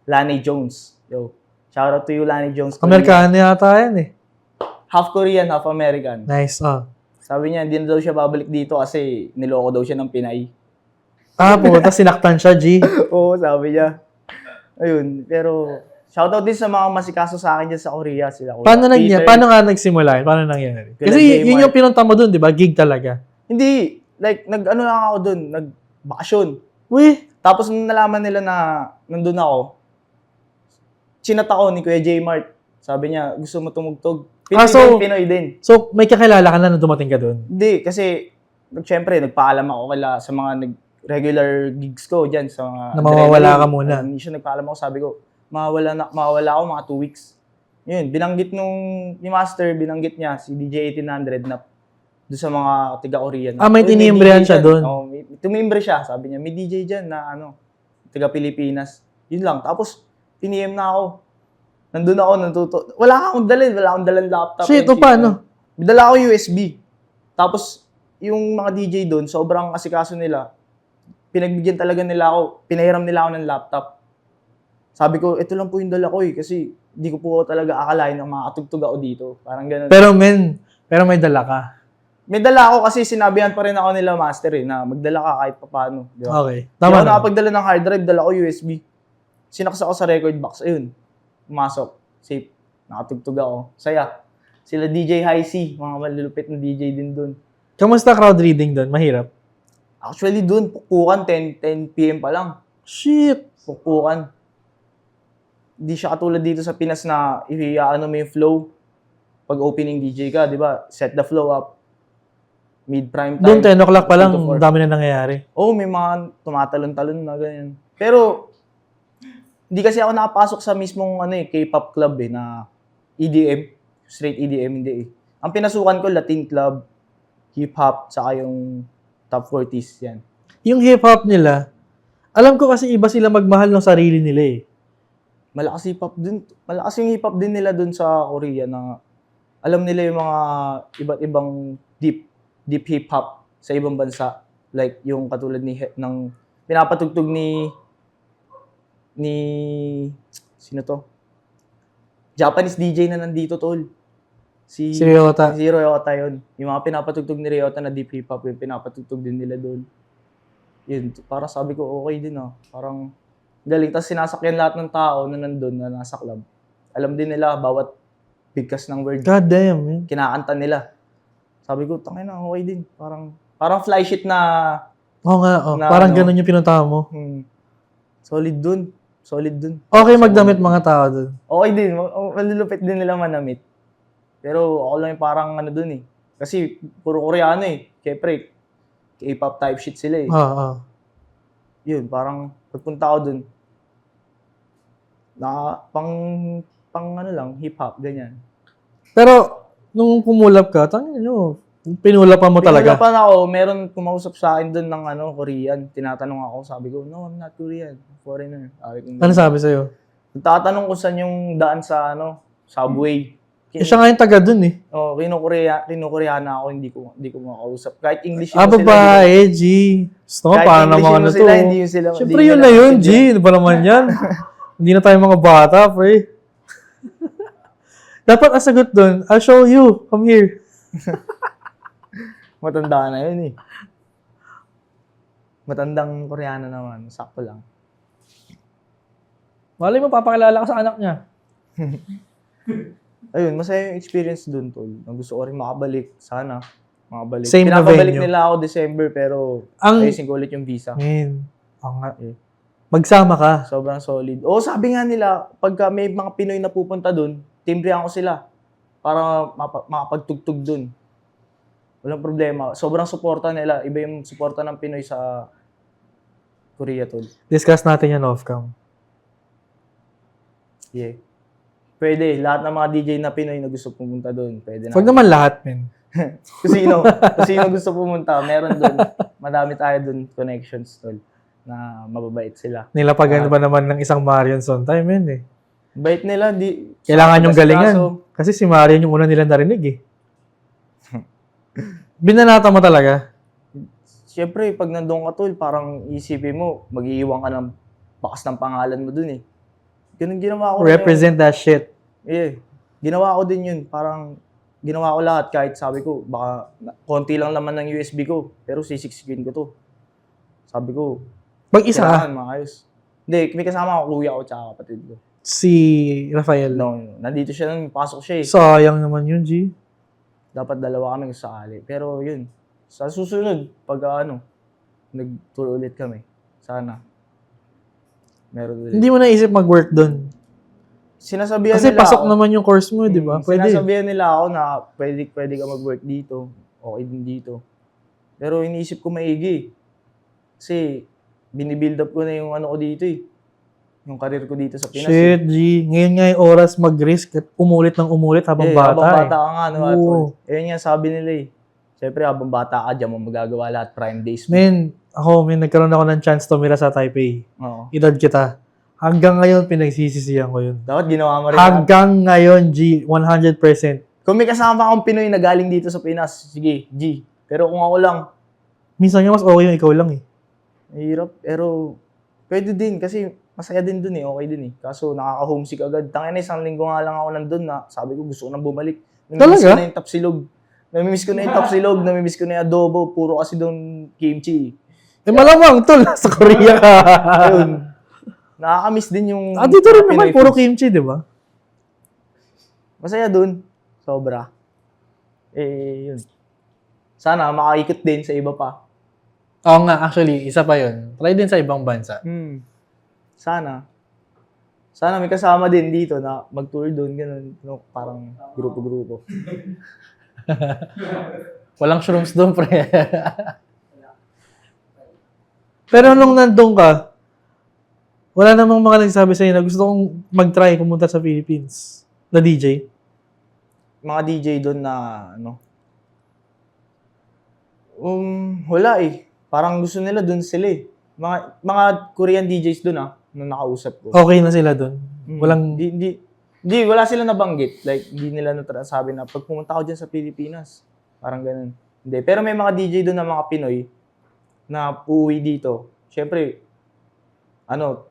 Lani Jones. Yo. Shout out to you, Lani Jones. Amerikano yata yan eh. Half Korean, half American. Nice, Sabi niya, hindi na daw siya babalik dito kasi niloko daw siya ng Pinay. Pumunta, sinaktan siya, G. Oo, sabi niya. Ayun, pero shoutout din sa mga masikaso sa akin dyan sa Korea. Sila Kuya Peter. Paano nga nagsimula? Paano nangyari? Kila Kasi J. yun Mark. yung pinunta mo dun, di ba? Gig talaga. Hindi, like, nag-ano lang ako dun, nag-bakasyon. Uy, Tapos nung nalaman nila na nandun ako, chinat ako ni Kuya J. Mart. Sabi niya, gusto mo tumugtog? Pinoy din. so may kakilala ka na nung dumating ka dun? Hindi, kasi syempre, nagpaalam ako sa mga regular gigs ko dyan. Sa mga Na mawawala adrenaline. ka muna. Hindi siya nagpaalam ako, sabi ko, mawawala ako mga 2 weeks. Yun, binanggit ni Master, binanggit niya si DJ 1800 na doon sa mga tiga-Korean. May tinimbrehan siya doon. Oo, tumimbre siya. Sabi niya, may DJ dyan na taga-Pilipinas. Yun lang. Tapos, piniem na ako. Nandun ako, natuto. Wala akong dalang laptop. Shit, paano? May dala ako USB. Tapos, yung mga DJ doon, sobrang asikaso nila. Pinagbigyan talaga nila ako, pinahiram nila ako ng laptop. Sabi ko, ito lang po yung dala ko kasi hindi ko po talaga akalain na makatugtog ako dito. Parang ganun. Pero may dala ka. May dala ako kasi sinabihan pa rin ako nila Master na magdala ka kahit papaano. Di ba? Okay. Di ako nakapagdala ng hard drive, dala ko USB. Sinaksa ko sa record box. Ayun, pumasok. Safe. Nakatugtog ako. Saya. Sila DJ High C, mga malulupit na DJ din doon. Kamusta crowd reading doon? Mahirap? Actually doon, pukukan, 10 p.m. pa lang. Shit! Pukukan. Hindi siya katulad dito sa Pinas na mo yung flow. Pag opening DJ ka, di ba? Set the flow up. Mid-prime time. Doon 10 o'clock pa lang, 2 to 4. dami na nangyayari. May mga tumatalon-talon na ganyan. Pero, hindi kasi ako nakapasok sa mismong K-pop club na EDM. Straight EDM, hindi eh. Ang pinasukan ko, Latin club, hip-hop, saka yung top 40s, yan. Yung hip-hop nila, alam ko kasi iba sila magmahal ng sarili nila eh. Malakas yung hip-hop din nila dun sa Korea na alam nila yung mga iba't ibang deep hip-hop sa ibang bansa. Like yung katulad ng pinapatugtog ni sino to? Japanese DJ na nandito, tol. Si Ryota. Si Ryota yun. Yung mga pinapatugtog ni Ryota na deep hip-hop, yung pinapatugtog din nila doon. Yun, parang sabi ko, okay din Parang galing. Tapos sinasakyan lahat ng tao na nandun, na nasa club. Alam din nila bawat bigkas ng word. God damn, man. Kinakanta nila. Sabi ko, tangina, okay din. Parang fly shit na... Oo nga, parang ganun yung pinuntahan mo. Solid dun. Okay magdamit mga tao dun. Okay din. Malulupit din nila manamit. Pero ako lang yung parang dun eh. Kasi puro Koreano eh. Siyempre, K-pop type shit sila eh. Yun, parang pagpunta ko dun, pang lang, hip-hop, ganyan. Pero, nung pumulap ka, pinulapan mo talaga. Pinulapan ako, meron kumausap sa akin dun ng Korean. Tinatanong ako, sabi ko, no, I'm not Korean, foreigner. Ano sabi sa'yo? Tatanong ko saan yung daan sa subway. Siya nga yung taga dun eh. Kinukoreana ako, hindi ko makausap. Kahit English yun babae, G. Gusto mo, paano naman sila, hindi yun sila. Siyempre yun na yun, G. Ano ba naman yan? Hindi na tayo mga bata, pre. Dapat ang sagot dun, I'll show you. Come here. Matanda na yun eh. Matandang Koreano naman. Sakto lang. Malay mo, papakilala ka sa anak niya. Ayun, masaya yung experience dun, tol. Gusto ko rin makabalik. Sana. Makabalik. Same na Pinapabalik venue. nila ako December pero ayusin ko ulit yung visa. Oo nga. Magsama ka. Sobrang solid. Sabi nga nila, pagka may mga Pinoy na pupunta dun, timbrihan ko sila para makapagtugtog dun. Walang problema. Sobrang suporta nila. Iba yung suporta ng Pinoy sa Korea, tol. Discuss natin yan off-cam. Yeah. Pwede. Lahat ng mga DJ na Pinoy na gusto pumunta dun. Pwede na. Huwag naman lahat, men. Kung sino gusto pumunta, meron dun. Madami tayo dun connections, tol. Na mababait sila. Nilapagan ba naman ng isang Marion Sontime, men eh. Bait nila. Kailangan yung galingan. Kasi si Marion yung una nila narinig eh. Binanata mo talaga? Siyempre, pag nandun ka, tol, parang isipin mo, mag-iiwan ka ng bakas ng pangalan mo dun eh. Ganun ginawa ko. Represent that shit. Yeah. Ginawa ko din yun. Parang ginawa ko lahat kahit sabi ko, baka konti lang laman ng USB ko, pero sisiksikin ko to. Sabi ko, Mag-isa ka? kailangan maayos. Hindi, may kasama ako, kuya ko, tsaka kapatid ko. Si Rafael. No, nandito siya nung pasok siya eh. Sayang naman yun, G. Dapat dalawa kami kung sakali. Pero yun, sa susunod, pag nag-tour ulit kami, sana. Meron ulit. Hindi mo naisip mag-work doon. Sinasabihan Kasi nila pasok ako, naman yung course mo, di ba? Pwede. Sinasabihan nila ako na pwede ka mag-work dito. Okay din dito. Pero iniisip ko maigi. Kasi binibuild up ko na yung ano ko dito eh. Yung career ko dito sa Pinas. Shit, G. Ngayon nga yung oras mag-risk at umulit ng umulit habang bata. Habang bata ka nga, no? Oo. Ayun nga sabi nila eh. Siyempre, habang bata ka, diyan mo magagawa lahat prime days mo. Men, nagkaroon ako ng chance tumira sa Taipei. Oo. Edad kita. Hanggang ngayon, pinagsisisihan ko yun. Dapat ginawa mo rin. Hanggang ngayon, G, 100%. Kung may kasama akong Pinoy na galing dito sa Pinas, sige, G. Pero kung ako lang, Minsan nga mas okay yung ikaw lang eh. mahirap. Pero pwede din kasi masaya din dun eh. Okay din eh. Kaso nakaka-homesick agad. Tangina, isang linggo nga lang ako nandun na sabi ko gusto ko nang bumalik. Namimiss Talaga? ko na yung tapsilog. Namimiss ko na yung tapsilog. Namimiss ko na yung adobo. Puro kasi doon kimchi. Eh malamang, tol. Sa Korea ka. Ayun. Nakakamiss din yung Dito rin naman, Pinoy puro foods. kimchi, di ba? Masaya dun. Sobra. Yun. Sana makaikot din sa iba pa. Oo nga, actually, isa pa yun. Try din sa ibang bansa. Sana. Sana may kasama din dito na mag-tour doon, ganun. No, parang grupo-grupo. Walang shrooms doon, pre. Pero nung nandun ka, wala namang mga nagsasabi sa'yo na gusto kong mag-try pumunta sa Philippines na DJ. Mga DJ doon na, wala eh. Parang gusto nila doon sila eh. Mga Korean DJs doon nung nakausap ko. Okay na sila doon. Walang... Wala sila nabanggit. Like, hindi nila sabi na pag pumunta ako dyan sa Pilipinas. Parang ganun. Hindi. Pero may mga DJ doon na mga Pinoy na uuwi dito. Siyempre,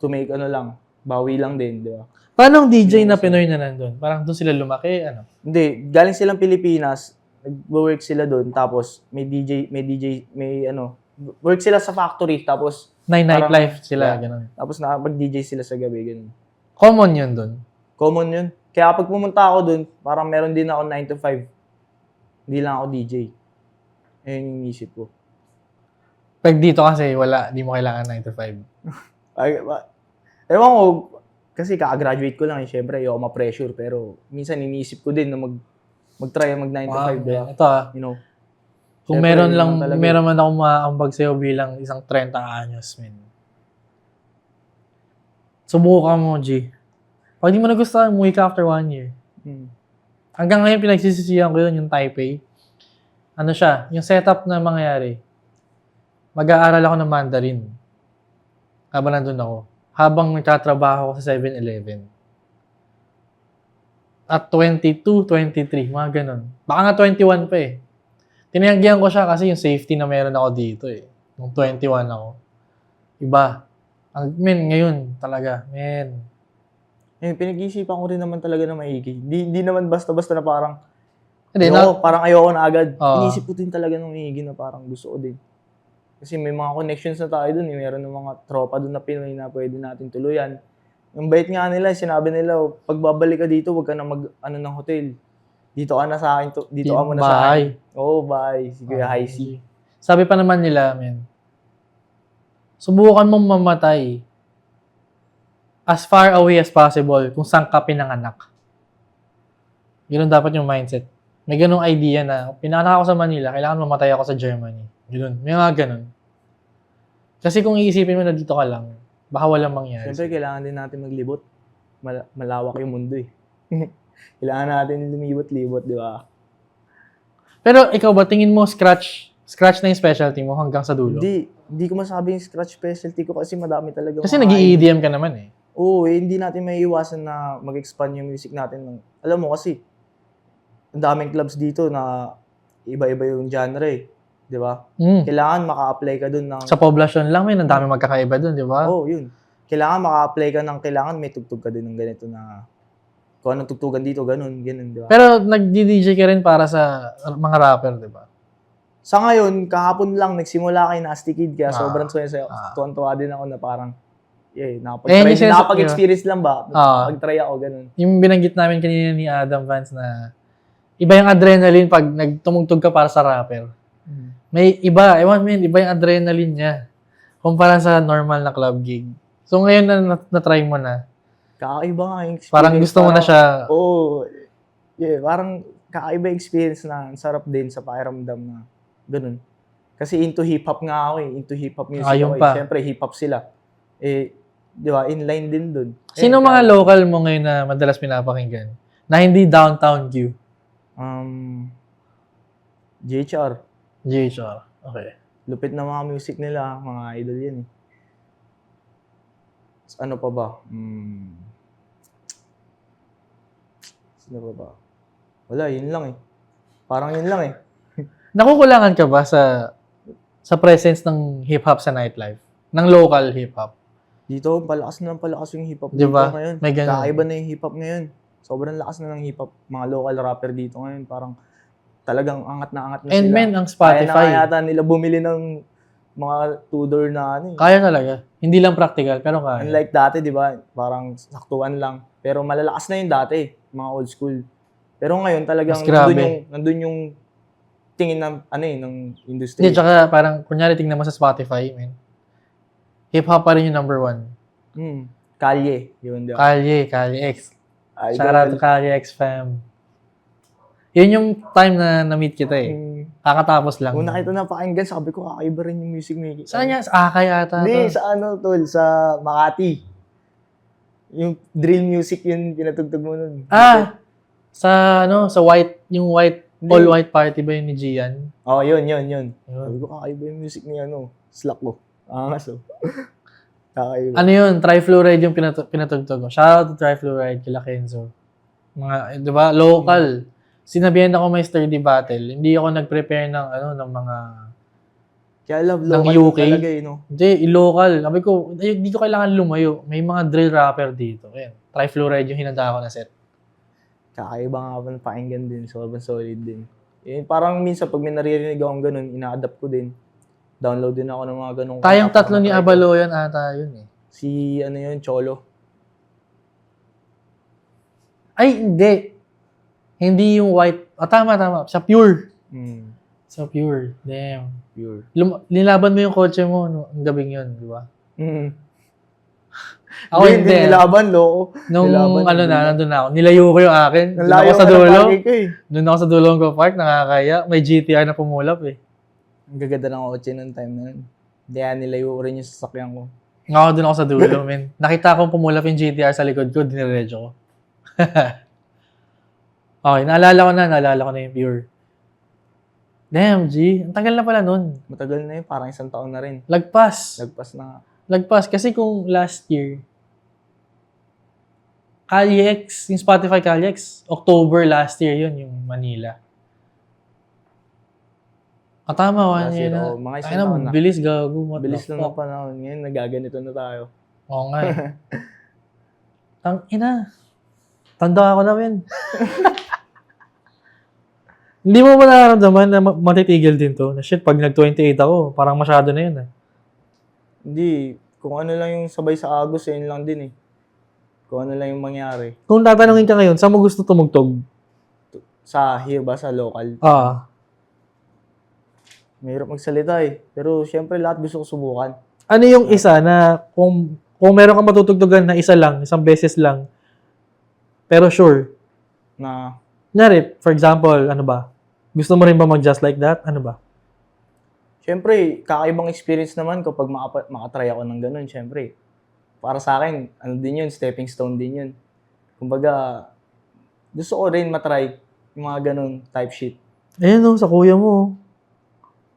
to make lang, bawi lang din, di ba? Paano ang DJ na Pinoy na nandun? Parang doon sila lumaki, Hindi, galing silang Pilipinas, nag-work sila doon, tapos may work sila sa factory, tapos Nightlife sila, yeah. ganun. Tapos nakapag-DJ sila sa gabi, ganun. Common yun doon. Common yun. Kaya pag pumunta ako doon, parang meron din ako 9 to 5. Hindi lang ako DJ. Ayun yung isip ko. Pag dito kasi, wala, di mo kailangan 9 to 5. Ewan ko, kasi kaka-graduate ko lang eh, syempre, ayoko ma-pressure, pero minsan iniisip ko din na mag-try mag 9 to 5, diba? Ito kung Siyempre, meron man akong maaambag sa'yo bilang isang 30 anyos, men. Subukan mo, G. Pag di mo nagustuhan, umuwi ka after 1 year. Hanggang ngayon, pinagsisisihan ko yun, yung Taipei. Yung setup na mangyayari. Mag-aaral ako ng Mandarin. Habang nandun ako. Habang nagtatrabaho ako sa 7-Eleven. At 22, 23, mga ganun. Baka nga 21 pa eh. Tinayagyan ko siya kasi yung safety na meron ako dito eh. Nung 21 ako. Iba. Ngayon talaga. Pinag-iisipan ko rin naman talaga na maigi. Di naman basta-basta na parang Hindi, parang ayoko na agad. Oo. Inisip ko din talaga ng maigi na parang gusto ko din. Kasi may mga connections na tayo dun. Meron ng mga tropa dun na Pinoy na pwede natin tuluyan. Yung bait nga nila, sinabi nila, pag babalik ka dito, wag ka na ng hotel. Dito ka na sa akin. Dito ka muna sa akin. Oo, bye. Sige, hi, see. Sabi pa naman nila, subukan mong mamatay as far away as possible kung saan ka pinanganak. Ganun dapat yung mindset. May ganung idea na, pinanganak ako sa Manila, kailangan mamatay ako sa Germany. Ganun. May mga ganun. Kasi kung iisipin mo na dito ka lang, baka walang mangyari. Siyempre, kailangan din natin maglibot. Malawak yung mundo eh. Kailangan natin lumibot-libot, di ba? Pero ikaw ba, tingin mo scratch na yung specialty mo hanggang sa dulo? Hindi ko masabing scratch specialty ko kasi madami talaga. Kasi nag-EDM ka naman eh. Oo, hindi natin maiiwasan na mag-expand yung music natin. Alam mo kasi, ang daming clubs dito na iba-iba yung genre eh. Di ba? Kailangan maka-apply ka dun ng... Sa poblasyon lang, ang dami magkakaiba dun, di ba? Oo, yun. Kailangan maka-apply ka ng kailangan may tugtog ka din ng ganito na kung anong tugtugan dito, ganun, di ba? Pero nag-DJ ka rin para sa mga rapper, di ba? Sa ngayon, kahapon lang, nagsimula kay Nasty Kid, kaya Ah. sobrang tuwan-tuwa din ako na parang, Eh, nakapag-experience lang ba? Ah. Nakapag-try ako, ganun. Yung binanggit namin kanina ni Adam Vance na iba yung adrenaline pag nagtumugtog ka para sa rapper. May iba, ewan mo yun, iba yung adrenaline niya kumpara sa normal na club gig. So ngayon na na-try mo na, Kakaiba nga yung experience. parang gusto mo na siya. Oo. Yeah, parang kakaiba yung experience na ang sarap din sa pakiramdam na ganun. Kasi into hip-hop nga ako eh. Into hip-hop music Ayun ako eh. pa. Siyempre, hip-hop sila. Eh, di ba, inline din dun. Sino mga local mo ngayon na madalas pinapakinggan? Na hindi downtown Q? JHR. GHR. Okay. Lupit na mga music nila. Mga idol yan eh. Ano pa ba? Sino pa ba? Wala, yun lang eh. Parang yun lang eh. Nakukulangan ka ba sa presence ng hip-hop sa nightlife? Ng local hip-hop? Dito, palakas yung hip-hop Di ba? dito ngayon. May ganun. Kakaiba na yung hip-hop ngayon. Sobrang lakas na ng hip-hop. Mga local rapper dito ngayon. Parang talagang angat na And sila. men, ang Kaya na Spotify. yata nila bumili ng mga two-door na ano eh. Kaya talaga. Hindi lang practical, pero kaya. Unlike dati, di ba? Parang saktuan lang. Pero malalakas na yung dati. Mga old school. Pero ngayon talagang Mas grabe. nandun yung tingin ng, ng industry. Hindi, tsaka parang, kunyari tingnan mo sa Spotify, man. Hip-hop pa rin yung number one. Kalye. Yun, di ba? Kalye X. Idol. Shout out to Kalye X fam. Yun yung time na na-meet kita eh. Kakatapos lang. Kung nakita na pakinggan, sabi ko, kakaiba rin yung music making. Saan niya? Sa Akay ata. Hindi, to. sa tol, sa Makati. Yung drill music yun, pinatugtog mo nun. Sa white, yung white, all white party ba yun ni Gian? Oh, yun. Yun. Sabi ko, kakaiba yung music ni Slack ko. Angas oh. Kakaiba. Ano yun? Trifluoride yung pinatugtog ko. Shout out to Trifluoride, kila Kenzo. Mga, di ba, local. Sinabihan ako may sturdy battle. Hindi ako nag-prepare ng mga Kaya love ng local UK. talaga eh, no? Hindi, local. Sabi ko, hindi ko kailangan lumayo. May mga drill rapper dito. Ayan. Trifluoride yung hinanda ko na set. Kakaiba nga pa pakinggan din. Sobrang solid din. Eh, parang minsan pag may naririnig akong ganun, ina-adapt ko din. Download din ako ng mga ganun. Tayong tatlo ni Abaloyan ata yun eh. Si, Cholo. Ay, hindi. Hindi yung white. Tama. Sa pure. Sa pure. Damn. Pure. Nilaban mo yung kotse mo ang gabing yun, di ba? Ako Hindi, hindi. nilaban, loko. Nung Nilaban, nandun ako. Nilayo ko yung akin. Doon Nalayo ako sa ka ng dulo. parking ko eh. Doon ako sa dulo ko park. Nakakaya. May GTR na pumulap eh. Ang gaganda ng kotse noong time na yun. Kaya nilayo ko rin yung sasakyan ko. Nga doon ako sa dulo, men. Nakita ko pumulap yung GTR sa likod ko. Diniredyo ko. Okay, naalala ko na yung pure. Damn, G. Ang tagal na pala nun. Matagal na yun, parang 1 taon na rin. Lagpas. Lagpas na. Lagpas. Kasi kung last year, Kalye X, yung Spotify Kalye X, October last year yun, yung Manila. Tama, 1 year na. Mga 1 Ay na, taon na. bilis gago. What Bilis the lang fuck? ng panahon. Ngayon, nagaganito na tayo. Oo nga eh. Ina. Tanda ako na, men. Hindi mo ba nararamdaman na matitigil din to? Na shit, pag nag-28 ako, parang masyado na yun eh. Hindi. Kung ano lang yung sabay sa Agos, yun lang din eh. Kung ano lang yung mangyari. Kung tatanungin ka ngayon, saan mo gusto tumugtog? Sa here ba? Sa local? Mahirap magsalita eh. Pero syempre lahat gusto ko subukan. Ano yung isa na kung meron kang matutugtugan na isa lang, isang beses lang, pero sure. Na Nyari, for example, ano ba? Gusto mo rin ba mag-just like that? Ano ba? syempre, kakaibang experience naman kapag makatry ako ng ganun, syempre. Para sa akin, ano din yun, stepping stone din yun. Kumbaga, gusto ko rin matry yung mga ganun type shit. Ayun no, sa kuya mo.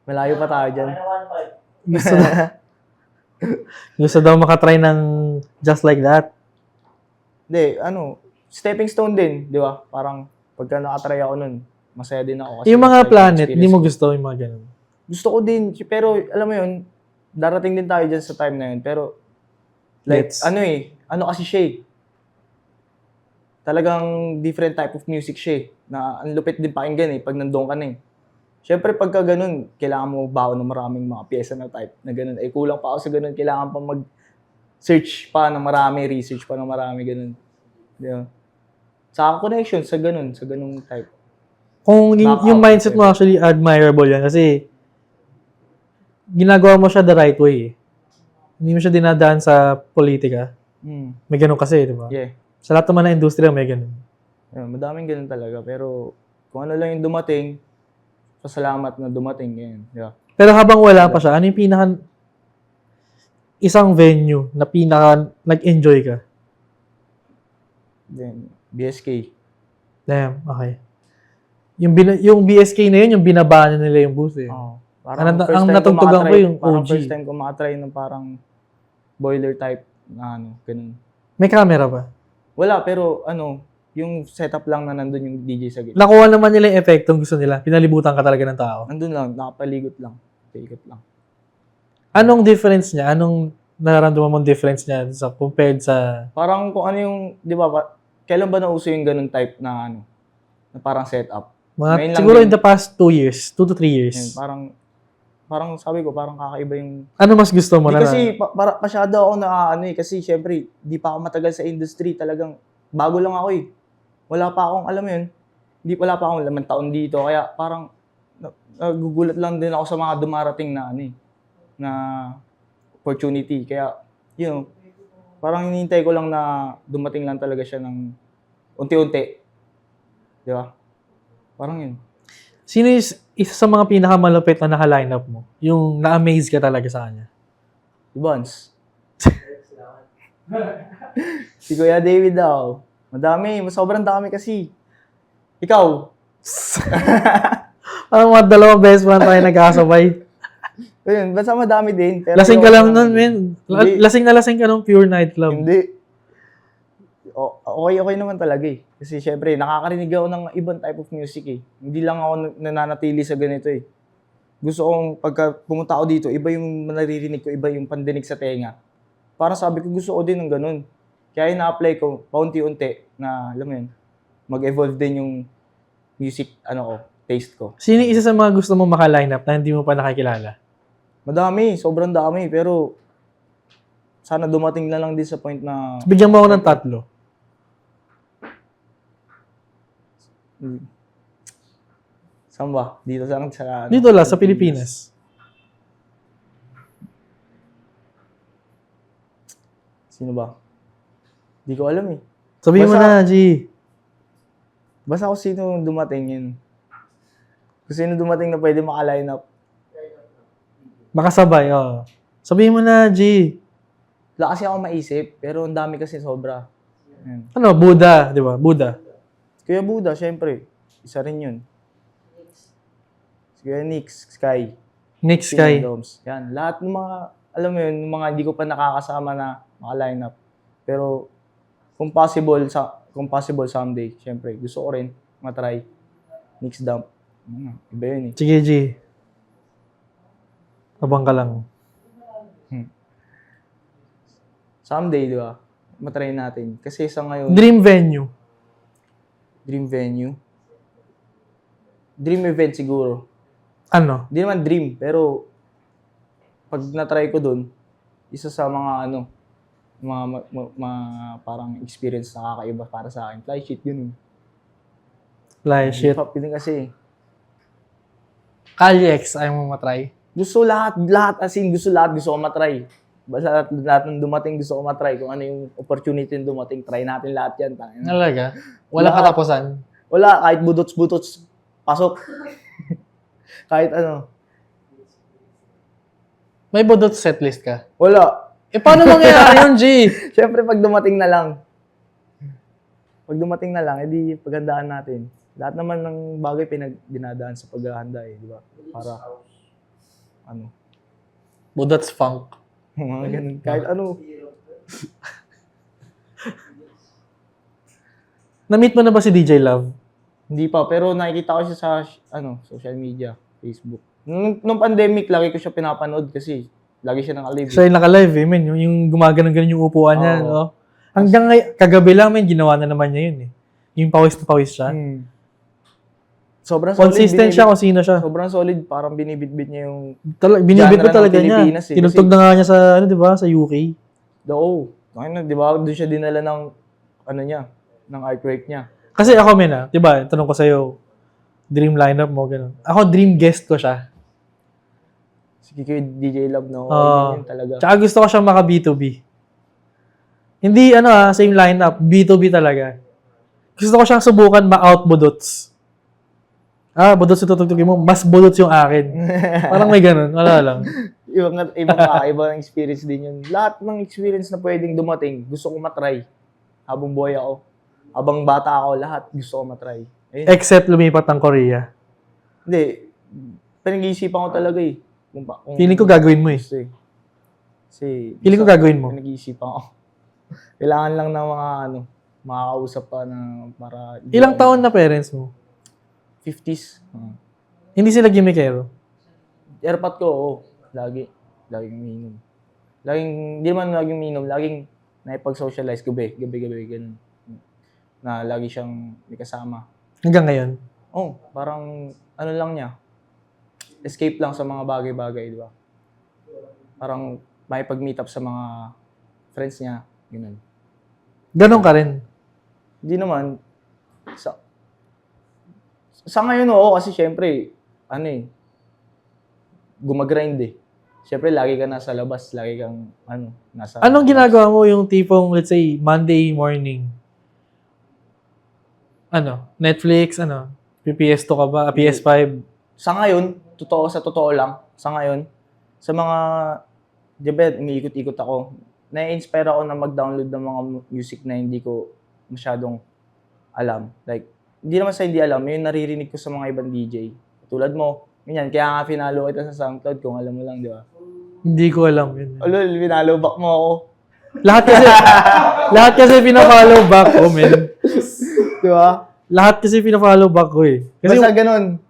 Malayo pa tayo dyan. Gusto daw makatry ng just like that. Hindi, stepping stone din, di ba? Parang, pagka nakatry ako nun, masaya din ako. Kasi Yung mga like, planet, experience hindi mo ko. gusto yung mga ganun. Gusto ko din, pero alam mo yun, darating din tayo dyan sa time na yun, pero like, Gets. ano kasi siya eh. talagang different type of music siya na ang lupit din pakinggan pag nandoon ka na Siyempre, pagka ganun, kailangan mo baon ng maraming mga pyesa na type na ganun. Kulang pa ako sa ganun. Kailangan pa mag-search pa ng marami, research pa ng marami, ganun. Di ba? Sa connection, sa ganung type. Kung yung mindset mo actually admirable yan kasi ginagawa mo siya the right way. Hindi mo siya dinadaan sa politika. May ganun kasi, di ba? Yeah. Sa lahat naman na industriya, may ganun. Yeah, madaming ganun talaga. Pero kung ano lang yung dumating, pasalamat na dumating ngayon. Yeah. Pero habang wala pa siya, ano yung isang venue na nag-enjoy ka? Then, BSK. Damn, okay. Yung BSK na yun, yung binabaan nila yung booth Parang ang natugtugan ko yung parang OG. first time ko makatry ng parang boiler type na ganun. May camera ba? Wala, pero yung setup lang na nandun yung DJ sa gitna. Nakuha naman nila yung epektong gusto nila. Pinalibutan ka talaga ng tao. Nandun lang, nakapaligot lang. Paikot lang. Anong difference niya? Anong nararamdaman mong difference niya compared sa... Parang kung ano yung, di ba, kailan ba nauso yung ganun type na na parang setup? Siguro in the past 2 years, 2 to 3 years. Yan, parang sabi ko, parang kakaiba yung... Ano mas gusto mo na? Kasi masyado ako na kasi syempre, di pa ako matagal sa industry, talagang bago lang ako Wala pa akong, alam mo yun, wala pa akong 5 taon dito, kaya parang nagugulat lang din ako sa mga dumarating na na opportunity. Kaya, parang hinihintay ko lang na dumating lang talaga siya ng unti-unti. Di ba? Parang yun. Sino isa sa mga pinakamalupit na naka-line up mo? Yung na-amaze ka talaga sa kanya? Bonds. Si Kuya David daw. Madami. Sobrang dami kasi. Ikaw? Parang mga 2 beses pa tayo nagkasabay. Ayun, basta madami din. Pero lasing ka lang nun, men. Lasing na lasing ka nung pure nightclub. Hindi. Okay naman talaga Kasi syempre, nakakarinig ako ng ibang type of music Hindi lang ako nananatili sa ganito Gusto kong pagka pumunta ako dito, iba yung naririnig ko, iba yung pandinig sa tenga. Parang sabi ko, gusto ko din ng ganun. Kaya ina-apply ko, paunti-unti, na alam mo yun, mag-evolve din yung music, taste ko. Sino isa sa mga gusto mo maka-line up na hindi mo pa nakikilala? Madami, sobrang dami, pero sana dumating na lang din sa point na... Bigyan mo ako ng 3. Saan ba? Dito sa Dito lang, sa Pilipinas. Sino ba? Hindi ko alam Sabihin mo na, G. Basta kung sino dumating yun. Kung sino dumating na pwede maka-line up. Makasabay, Sabihin mo na, G. Wala kasi ako maisip, pero ang dami kasi sobra. Yan. Buddha, di ba? Buddha. Kuya Buddha, syempre. Isa rin yun. Kuya Nix, Sky. Nix, Sky. Doms. Yan. Lahat ng mga, alam mo yun, mga hindi ko pa nakakasama na maka-line up. Pero, kung possible someday, syempre, gusto ko rin matry. Nix Dump. Iba yun Sige, G. Abang ka lang. Someday, di ba? Matry natin. Kasi sa ngayon... Dream venue. Dream venue? Dream event siguro. Ano? Hindi naman dream, pero pag na-try ko dun, isa sa mga mga parang experience na kakaiba para sa akin. Fly shit, yun. Fly shit. Hip-hop din kasi. Kali X, ayaw mo matry? Gusto lahat, as in, gusto ko matry. Basta lahat ng dumating gusto ko matry. Kung ano yung opportunity yung dumating, try natin lahat yan. Talaga? Walang katapusan? Wala, kahit budots-budots, pasok. Kahit ano. May budot setlist ka? Wala. Paano mangyayari yun, G? Siyempre, pag dumating na lang. Edi paghandaan natin. Lahat naman ng bagay dinadaan sa paghahanda di ba? Para, Budots funk. mga ganun. Kahit ano. Na-meet mo na ba si DJ Love? Hindi pa, pero nakikita ko siya sa, social media, Facebook. Nung pandemic, lagi ko siya pinapanood kasi lagi siya naka-live. Siya yung naka-live, men. Yung gumaganon-ganon yung upuan niya, Oo. no? Hanggang kagabi lang, may ginawa na naman niya yun eh. Yung pawis na pawis siya. Sobrang solid. Consistent siya kung sino siya. Sobrang solid. Parang binibitbit niya yung Binibit genre ko talaga ng niya. Pilipinas eh. Tinugtog na nga niya sa, ano, di ba, sa UK. Di ba? Doon siya dinala ng, ano niya, ng artwork niya. Kasi ako, di ba, tanong ko sa'yo, dream lineup mo, gano'n. Ako, dream guest ko siya. Sige kayo, DJ Love, no? Yun talaga. Tsaka gusto ko siyang maka B2B. Hindi, same lineup, B2B talaga. Gusto ko siyang subukan ma-out budots. Budots yung tutugtugin mo, mas budots yung akin. Parang may ganun, wala lang. Ibang experience din yun. Lahat ng experience na pwedeng dumating, gusto ko matry. Habang buhay ako. Habang bata ako, lahat gusto ko matry. Ayun. Except lumipat ng Korea. Hindi. Pinag-iisipan ko talaga eh. Feeling ko gagawin mo eh. Feeling ko gagawin mo. Pinag-iisipan ko. Kailangan lang ng mga makakausap pa na para... Ilang taon na parents mo? 50s. Hindi sila gimmickero? Airpot ko, oo. Laging umiinom. Hindi naman laging umiinom, laging naipag-socialize gabi, ganun. Na lagi siyang may kasama. Hanggang ngayon? Parang ano lang niya. Escape lang sa mga bagay-bagay, di ba? Parang may pag-meet up sa mga friends niya, ganun. Ganon ka rin? Hindi naman. Sa ngayon, oo, kasi syempre, gumagrind eh. Syempre, lagi ka nasa labas, lagi kang, nasa... Anong ginagawa mo yung tipong, let's say, Monday morning? Netflix, PS2 ka ba? PS5? Sa ngayon, totoo lang, sa ngayon, sa mga, di ba, umiikot-ikot ako, na-inspire ako na mag-download ng mga music na hindi ko masyadong alam. Like, hindi naman sa hindi alam, yung naririnig ko sa mga ibang DJ. Tulad mo, ganyan, kaya nga finalo kita sa SoundCloud kung alam mo lang, di ba? Hindi ko alam yun. Ulol, finalo back mo ako. Lahat kasi pina-follow back ko, men. Di ba? Lahat kasi pina-follow back ko eh. Kasi basta ganun.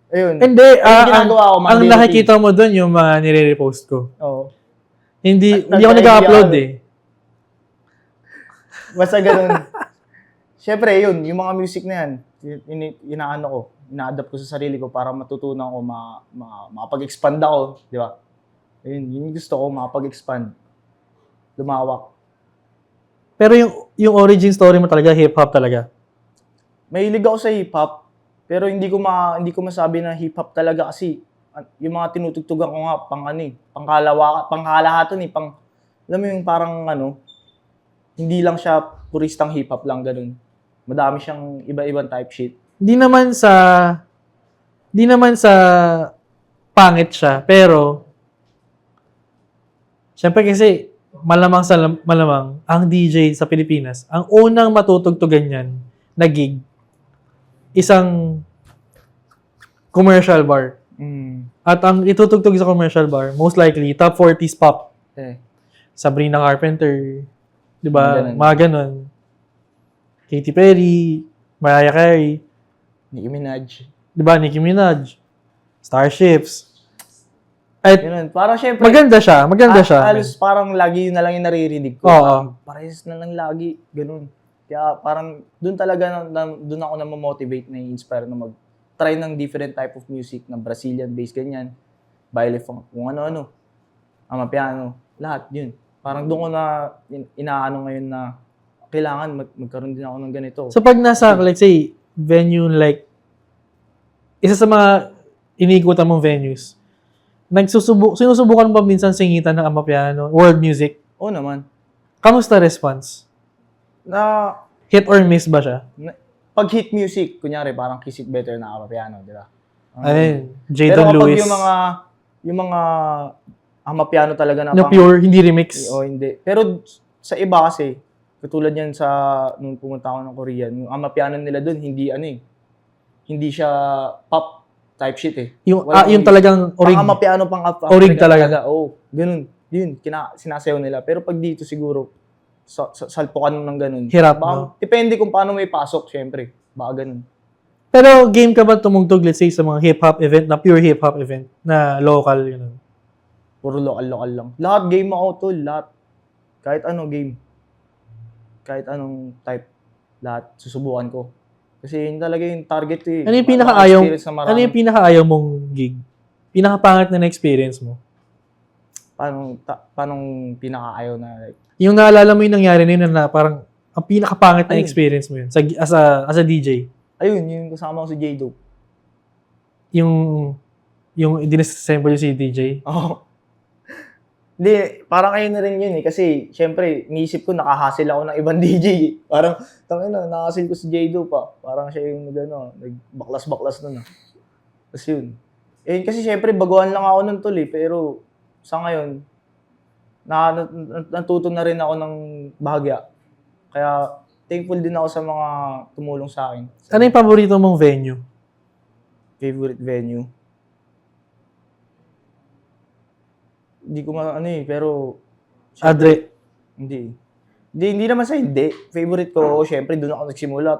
Ayun. Hindi, ginagawa ko, ang nakikita mo doon yung mga nire-repost ko. Oo. Hindi ako nag-upload eh. Basta ganun. Siyempre, yun, yung mga music na yan, ina-adapt ko sa sarili ko para matutunan ko, makapag-expand ako, di ba? Ayun, yun yung gusto ko, makapag-expand. Lumawak. Pero yung origin story mo talaga, hip-hop talaga? Mahilig ako sa hip-hop, pero hindi ko masabi na hip-hop talaga kasi yung mga tinutugtugan ko nga, pangkalahatan alam mo yung parang hindi lang siya puristang hip-hop lang, ganun. Madami siyang iba-ibang type shit. Di naman sa pangit siya, pero syempre kasi malamang ang DJ sa Pilipinas, ang unang matutugtugan niyan na gig, isang commercial bar. At ang itutugtog sa commercial bar, most likely, top 40s pop. Sabrina Carpenter, di ba? Mga ganun. Katy Perry, Mariah Carey, Nicki Minaj. Di ba? Nicki Minaj, Starships. At ganun. Parang syempre, maganda siya. Halos parang lagi yun na lang yung naririnig ko. Parehas na lang lagi. Ganun. Kaya parang doon talaga, doon ako na motivate na i-inspire na mag-try ng different type of music, na Brazilian-based, ganyan. Baile funk, kung ano-ano. Amapiano, lahat yun. Parang doon ko na inaano ngayon na kailangan magkaroon din ako ng ganito. So pag nasa, let's say, venue like, isa sa mga iniikutan mong venues, sinusubukan mo ba minsan singitan ng amapiano, world music? Oo naman. Kamusta response? Hit or miss ba siya? Pag hit music, kunyari parang Kiss It Better na amapiano, di ba? Jadon Lewis. Pero kapag yung mga amapiano talaga na yung pure, hindi remix? O hindi. Pero sa iba kasi, katulad yan nung pumunta ako ng Korea, yung amapiano nila doon, hindi siya pop type shit eh. Yung talagang orig. Pang amapiano, pang orig talaga. Oo, ganun. Yun, sinasayaw nila. Pero pag dito siguro, salpukan ng ganun. Hirap, no? Depende kung paano may pasok, syempre. Baka ganun. Pero game ka ba tumugtog, let's say, sa mga hip-hop event, na pure hip-hop event, na local, yun? Puro local lang. Lahat game ako, tol. Lahat. Kahit ano game. kahit anong type, lahat susubukan ko. Kasi yun talaga yung target ko eh. Ano yung pinaka-ayaw, Maka-experience na marami. ano yung pinaka-ayaw mong gig? Pinaka-pangit na na-experience mo? Paanong pinaka-ayaw na like, Yung naalala mo yung nangyari na yun na parang ang pinaka-pangit na Ayun. experience mo yun as a DJ. ayun, yung kasama ko si J-Dope. Yung dinisassemble yung si DJ. Oo. Hindi, parang ayun na rin yun eh. Kasi, syempre, iniisip ko, nakahasil ako ng ibang DJ eh. Parang, tangina, nakahasil ko si J-Do pa. Parang siya yung nagbaklas-baklas nun ah. Tapos yun. Eh, kasi syempre, baguhan lang ako nun tol eh. Pero, sa ngayon, natuto na rin ako ng bahagya. Kaya, thankful din ako sa mga tumulong sa akin. Ano yung paborito mong venue? Favorite venue. Hindi ko pero... Adre. Hindi naman sa hindi. Favorite ko, syempre, doon ako nagsimula.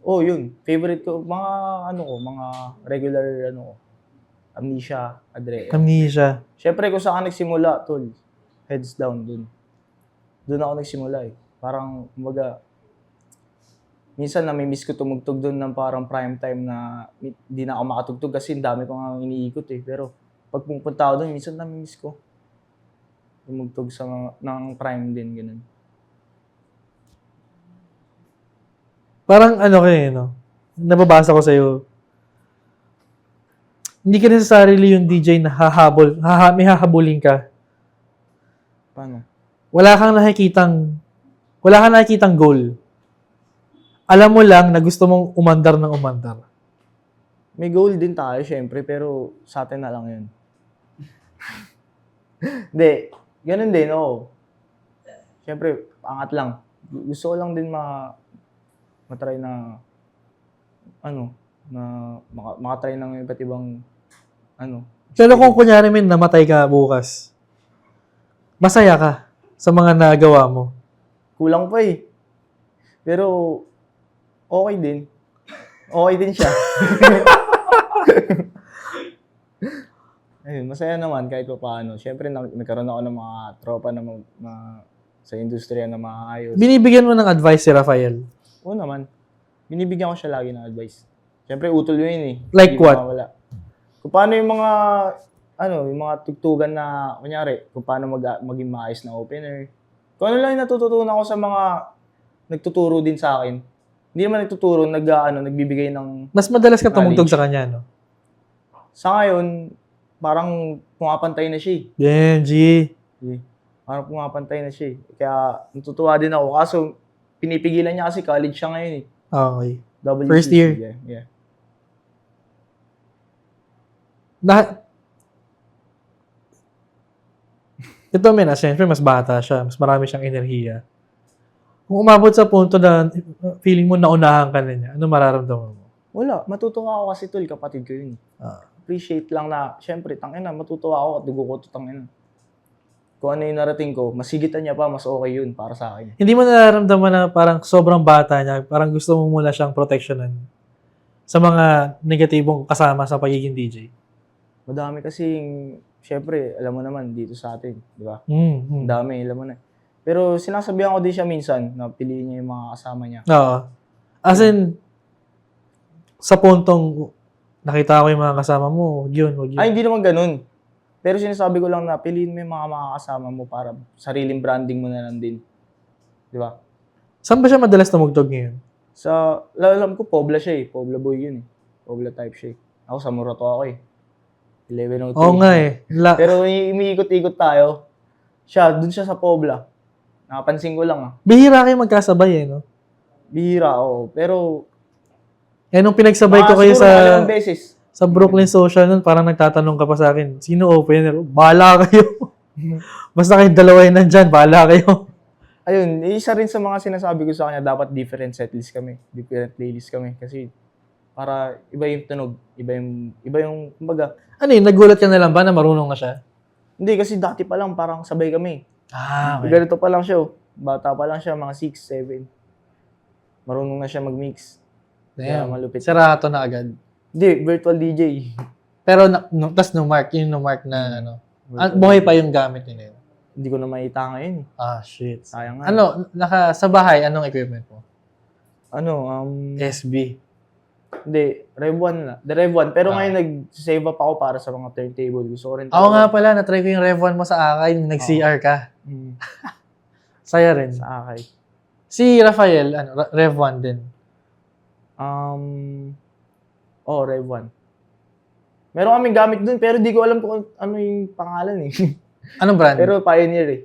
Yun. Favorite ko, mga regular, Amnesia, Adre. Amnesia. Syempre, kung saan ka nagsimula, tol, heads down dun. Doon ako nagsimula eh. Parang, kumbaga, minsan namimiss ko tumugtog doon ng parang prime time na hindi na ako makatugtog kasi dami ko nga iniikot eh. Pero, pag pumunta ako doon, minsan namimiss ko. Tumugtog ng prime din, ganun. Parang no? Nababasa ko sa'yo. Hindi ka necessarily yung DJ na may hahabulin ka. Paano? Wala kang nakikitang goal. Alam mo lang na gusto mong umandar ng umandar. May goal din tayo, syempre, pero sa atin na lang yun. Hindi, ganun din, oo. Syempre, angat lang. Gusto ko lang din matry na, makatry ng iba't ibang, Pero kung kunyari namatay ka bukas, masaya ka sa mga nagawa mo. kulang pa eh. Pero, okay din. Okay din siya. Ayun, masaya naman kahit pa paano. Siyempre, nagkaroon ako ng mga tropa na sa industriya na maayos. Binibigyan mo ng advice si Rafael. Oo naman. Binibigyan ko siya lagi ng advice. Siyempre, utol yun eh. Like Hindi what? mawawala. Kung paano yung mga tugtugan na, kunyari, kung paano maging maayos na opener. Kung ano lang yung natututunan ko sa mga nagtuturo din sa akin. Hindi naman nagtuturo, nagbibigay ng... Mas madalas ka tumugtog sa kanya, no? Sa ngayon, parang pumapantay na siya eh. Yeah, G. Parang pumapantay na siya eh. Kaya natutuwa din ako. Kaso, pinipigilan niya kasi college siya ngayon eh. Okay. WCC, First year. Yeah. Ito, siyempre, mas bata siya. Mas marami siyang enerhiya. Kung umabot sa punto na feeling mo naunahan ka na niya, ano mararamdaman mo? Wala. Matutuwa ako kasi tol, kapatid ko yun. Appreciate lang na, syempre, tangina, matutuwa ako at dugo ko to, tangina. Kung ano yung narating ko, masigitan niya pa, mas okay yun para sa akin. Hindi mo nararamdaman na parang sobrang bata niya, parang gusto mo muna siyang proteksyonan sa mga negatibong kasama sa pagiging DJ? Madami kasing, syempre, alam mo naman, dito sa atin, di ba? Mm-hmm. Dami, alam mo na. Pero sinasabihan ko din siya minsan na piliin niya yung mga kasama niya. Oo. As in, sa puntong nakita ko yung mga kasama mo, wag yun. Ay, hindi naman ganun. Pero sinasabi ko lang na piliin mo yung mga makakasama mo para sariling branding mo na lang din. Di ba? Saan ba siya madalas tumugtog ngayon? Alam ko, Pobla siya eh. Pobla boy yun eh. Pobla type siya eh. Ako sa Murato ako eh. 1103. Oo nga eh. Pero umiikot-ikot tayo. Dun siya sa Pobla. Nakapansin ko lang ah. Bihira kayo magkasabay eh, no? Bihira, oo. Pero... nung pinagsabay ko kayo siguro beses. Sa Brooklyn Social nun, parang nagtatanong ka pa sa akin, sino opener? Bahala kayo. Basta kayo dalawa yun nandyan, bahala kayo. Ayun, isa rin sa mga sinasabi ko sa kanya, dapat different setlist kami. Different playlist kami. Kasi para iba yung tunog. Iba yung, kumbaga. Ano yun, nagulat ka na lang ba na marunong na siya? Hindi, kasi dati pa lang parang sabay kami. Okay. Ganito pa lang siya. Bata pa lang siya, mga 6, 7. Marunong na siya mag-mix. Damn, malupit. Serato na agad. Hindi, virtual DJ. Pero, tas no mark, yung no mark na buhay pa yung gamit niya. Hindi ko na maita ngayon. Ah, shit. Sayang nga. Sa bahay, anong equipment mo? SB. Hindi, Rev 1 na. The Rev 1. Pero Ah. ngayon nag-save up ako para sa mga turntable. Gusto ko rin Ako nga pala, na-try ko yung Rev 1 mo sa Akay, nung nag-CR ka. Mm, Saya rin. sa Akay. Si Rafael, Rev 1 din. Rev 1. Meron kaming gamit dun, pero di ko alam kung ano yung pangalan eh. Anong brand? Pero Pioneer eh.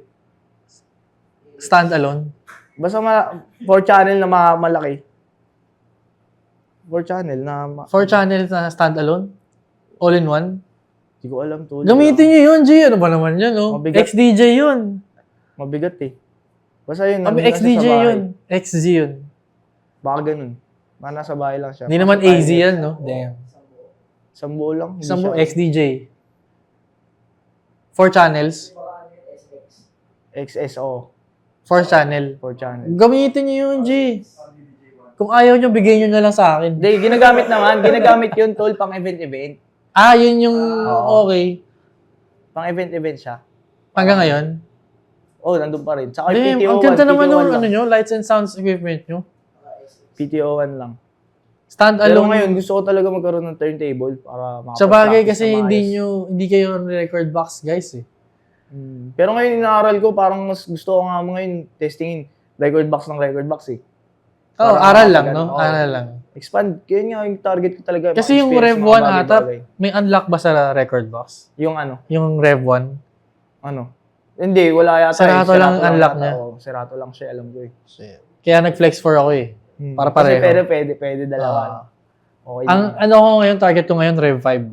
Standalone? Basta 4-channel na malaki. 4-channel na 4 channels na standalone? All-in-one? Di ko alam to. Gamitin nyo yun, G. Ano ba naman yun, oh? Mabigat. XDJ yun. Mabigat eh. Basta yun. Kami nandun na siya XDJ sa bahay. yun. XZ yun. Baka ganun. Baka nasa bahay lang siya. Hindi naman Basta AZ Pioneer. yan, no? Damn. Isang buo lang. Hindi Isang siya- XDJ. 4 channels? XSO. 4 channel. 4-channel. Gamitin nyo yun, G. Kung ayaw nyo, bigay nyo na lang sa akin. Hindi, ginagamit naman. Ginagamit yun, tol, pang event-event. Ah, yun yung Oo. okay. Pang event-event siya. Hanggang ngayon? Nandun pa rin. Saka Damn, PTO1. ang ganda naman PTO1 ng lang. lights and sounds equipment nyo. PTO1 lang. Pero Stand-alone. ngayon, gusto ko talaga magkaroon ng turntable para Sa bagay makapag-practice kasi na maayos. hindi kayo record box, guys, eh. Pero ngayon, inaaral ko, parang mas gusto ko nga ngayon testingin record box ng record box eh. Oh, Para aral lang, makapag- no? oo. Aral lang. Expand. Kaya nga yung target ko talaga. Kasi yung ma-experience Rev mga 1 ata, bagay-bagay. may unlock ba sa record box? Yung ano? Yung Rev 1? Hindi, wala yata. Serato lang unlock yata. niya. Oo, Serato lang siya, alam ko eh. Kaya nag-flex 4 ako eh. Para pareho. Kasi pwede dalawa. Ah. Okay Ang lang. ano ko ngayon, target ko ngayon, Rev 5.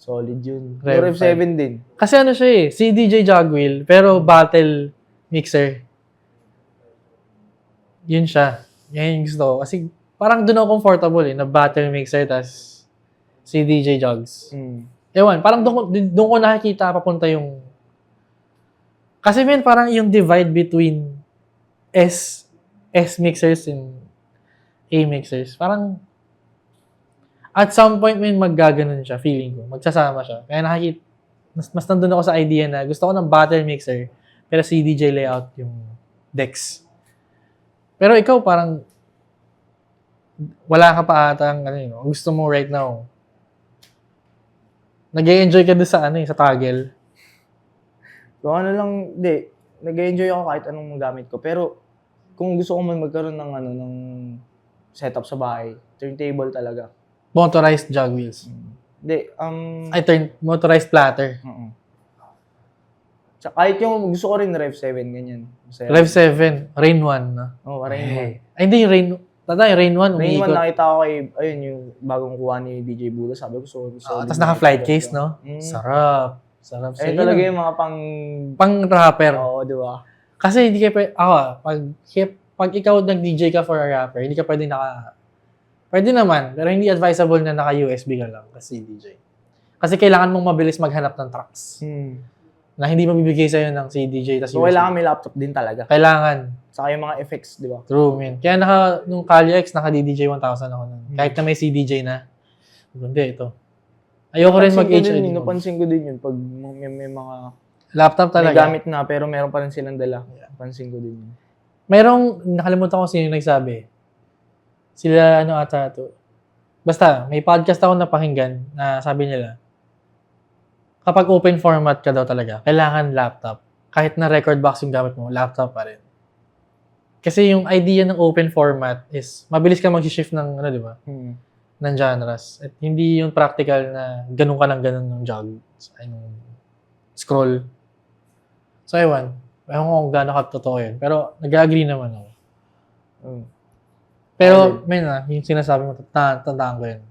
Solid yun. Rev Rev 7 din. Kasi ano siya eh, CDJ Jogwheel, pero battle mixer. Yun siya. Yan yung gusto ko. Kasi parang doon ako comfortable eh, na battle mixer, tas CDJ Jogs. Ewan, parang doon ko nakikita papunta yung... Kasi men, parang yung divide between S mixers and A mixers, parang at some point men maggaganon siya, feeling ko. Magsasama siya. Kaya nakikita, mas nandun ako sa idea na gusto ko ng battle mixer, pero CDJ layout yung decks. Pero ikaw parang wala ka pa ata ang gusto mo right now. Nag-enjoy ka doon sa sa toggle. So hindi. Nag-enjoy ako kahit anong gamit ko. Pero kung gusto ko man magkaroon ng ng setup sa bahay, turntable talaga. Motorized jog wheels. Hindi, Motorized platter. Tsaka kahit yung gusto ko rin Rev 7, ganyan. Rev 7, Rain 1, no? Rain 1. Ay, hindi yung Rain 1, Rain 1 umiikot. nakita ko yung bagong kuha ni DJ Buda. Sabi ko, so Tapos naka-flight case, no? Sarap. Sarap. Ayun talaga yung mga pang-rapper. Oo, di ba? Kasi hindi ka pag ikaw nag-DJ ka for a rapper, hindi ka pwede pwede naman, pero hindi advisable na naka-USB ka lang kasi DJ. Kasi kailangan mong mabilis maghanap ng tracks. Na hindi mabibigay sa'yo ng CDJ. So, kailangan may laptop din talaga. Kailangan. Saka yung mga effects, di ba? True, man. Kaya nung Kali X, naka-DDJ 1000 ako nun. Kahit na may CDJ na. Hindi, ito. Ayoko rin mag-HID. Napansin ko din yun pag may mga Laptop may talaga. gamit na pero meron pa rin silang dala. Napansin ko din yun. Nakalimutan ko sino yung nagsabi. Sila, ata to. Basta, may podcast ako napakinggan na sabi nila, kapag open format ka daw talaga, kailangan laptop. Kahit na record box yung gamit mo, laptop pa rin. Kasi yung idea ng open format is, mabilis ka mag-shift ng, di ba? Ng genres. At hindi yung practical na ganun ka lang ganun ng jog. Yung scroll. So, ewan ko kung gano'n ka-totoo yun. Pero, nag-agree naman ako. Pero, yung sinasabi mo, tandaan ko yun.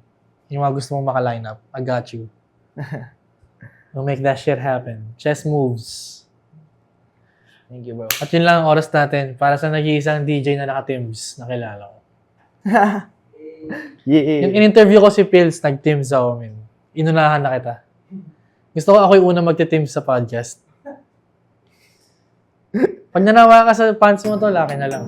Yung mga gusto mong maka-line up, I got you. We'll make that shit happen. Chess moves. Thank you, bro. At yun lang ang oras natin para sa nag-iisang DJ na naka-Teams na kilala ko. Yeah. Yung in-interview ko si Pils, nag-Teams ako, man. Inunahan na kita. Gusto ko ako yung una magte-Teams sa podcast. Pag nanawa ka sa pants mo to, laki na lang.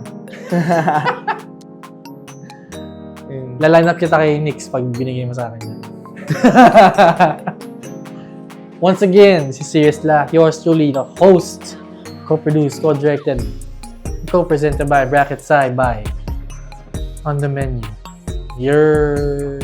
Laline up kita kay Nix pag binigay mo sa akin yan. Once again, si Serious Lack, yours truly, the host co-produced, co-directed, co-presented by Bracket Sai by On The Menu. Your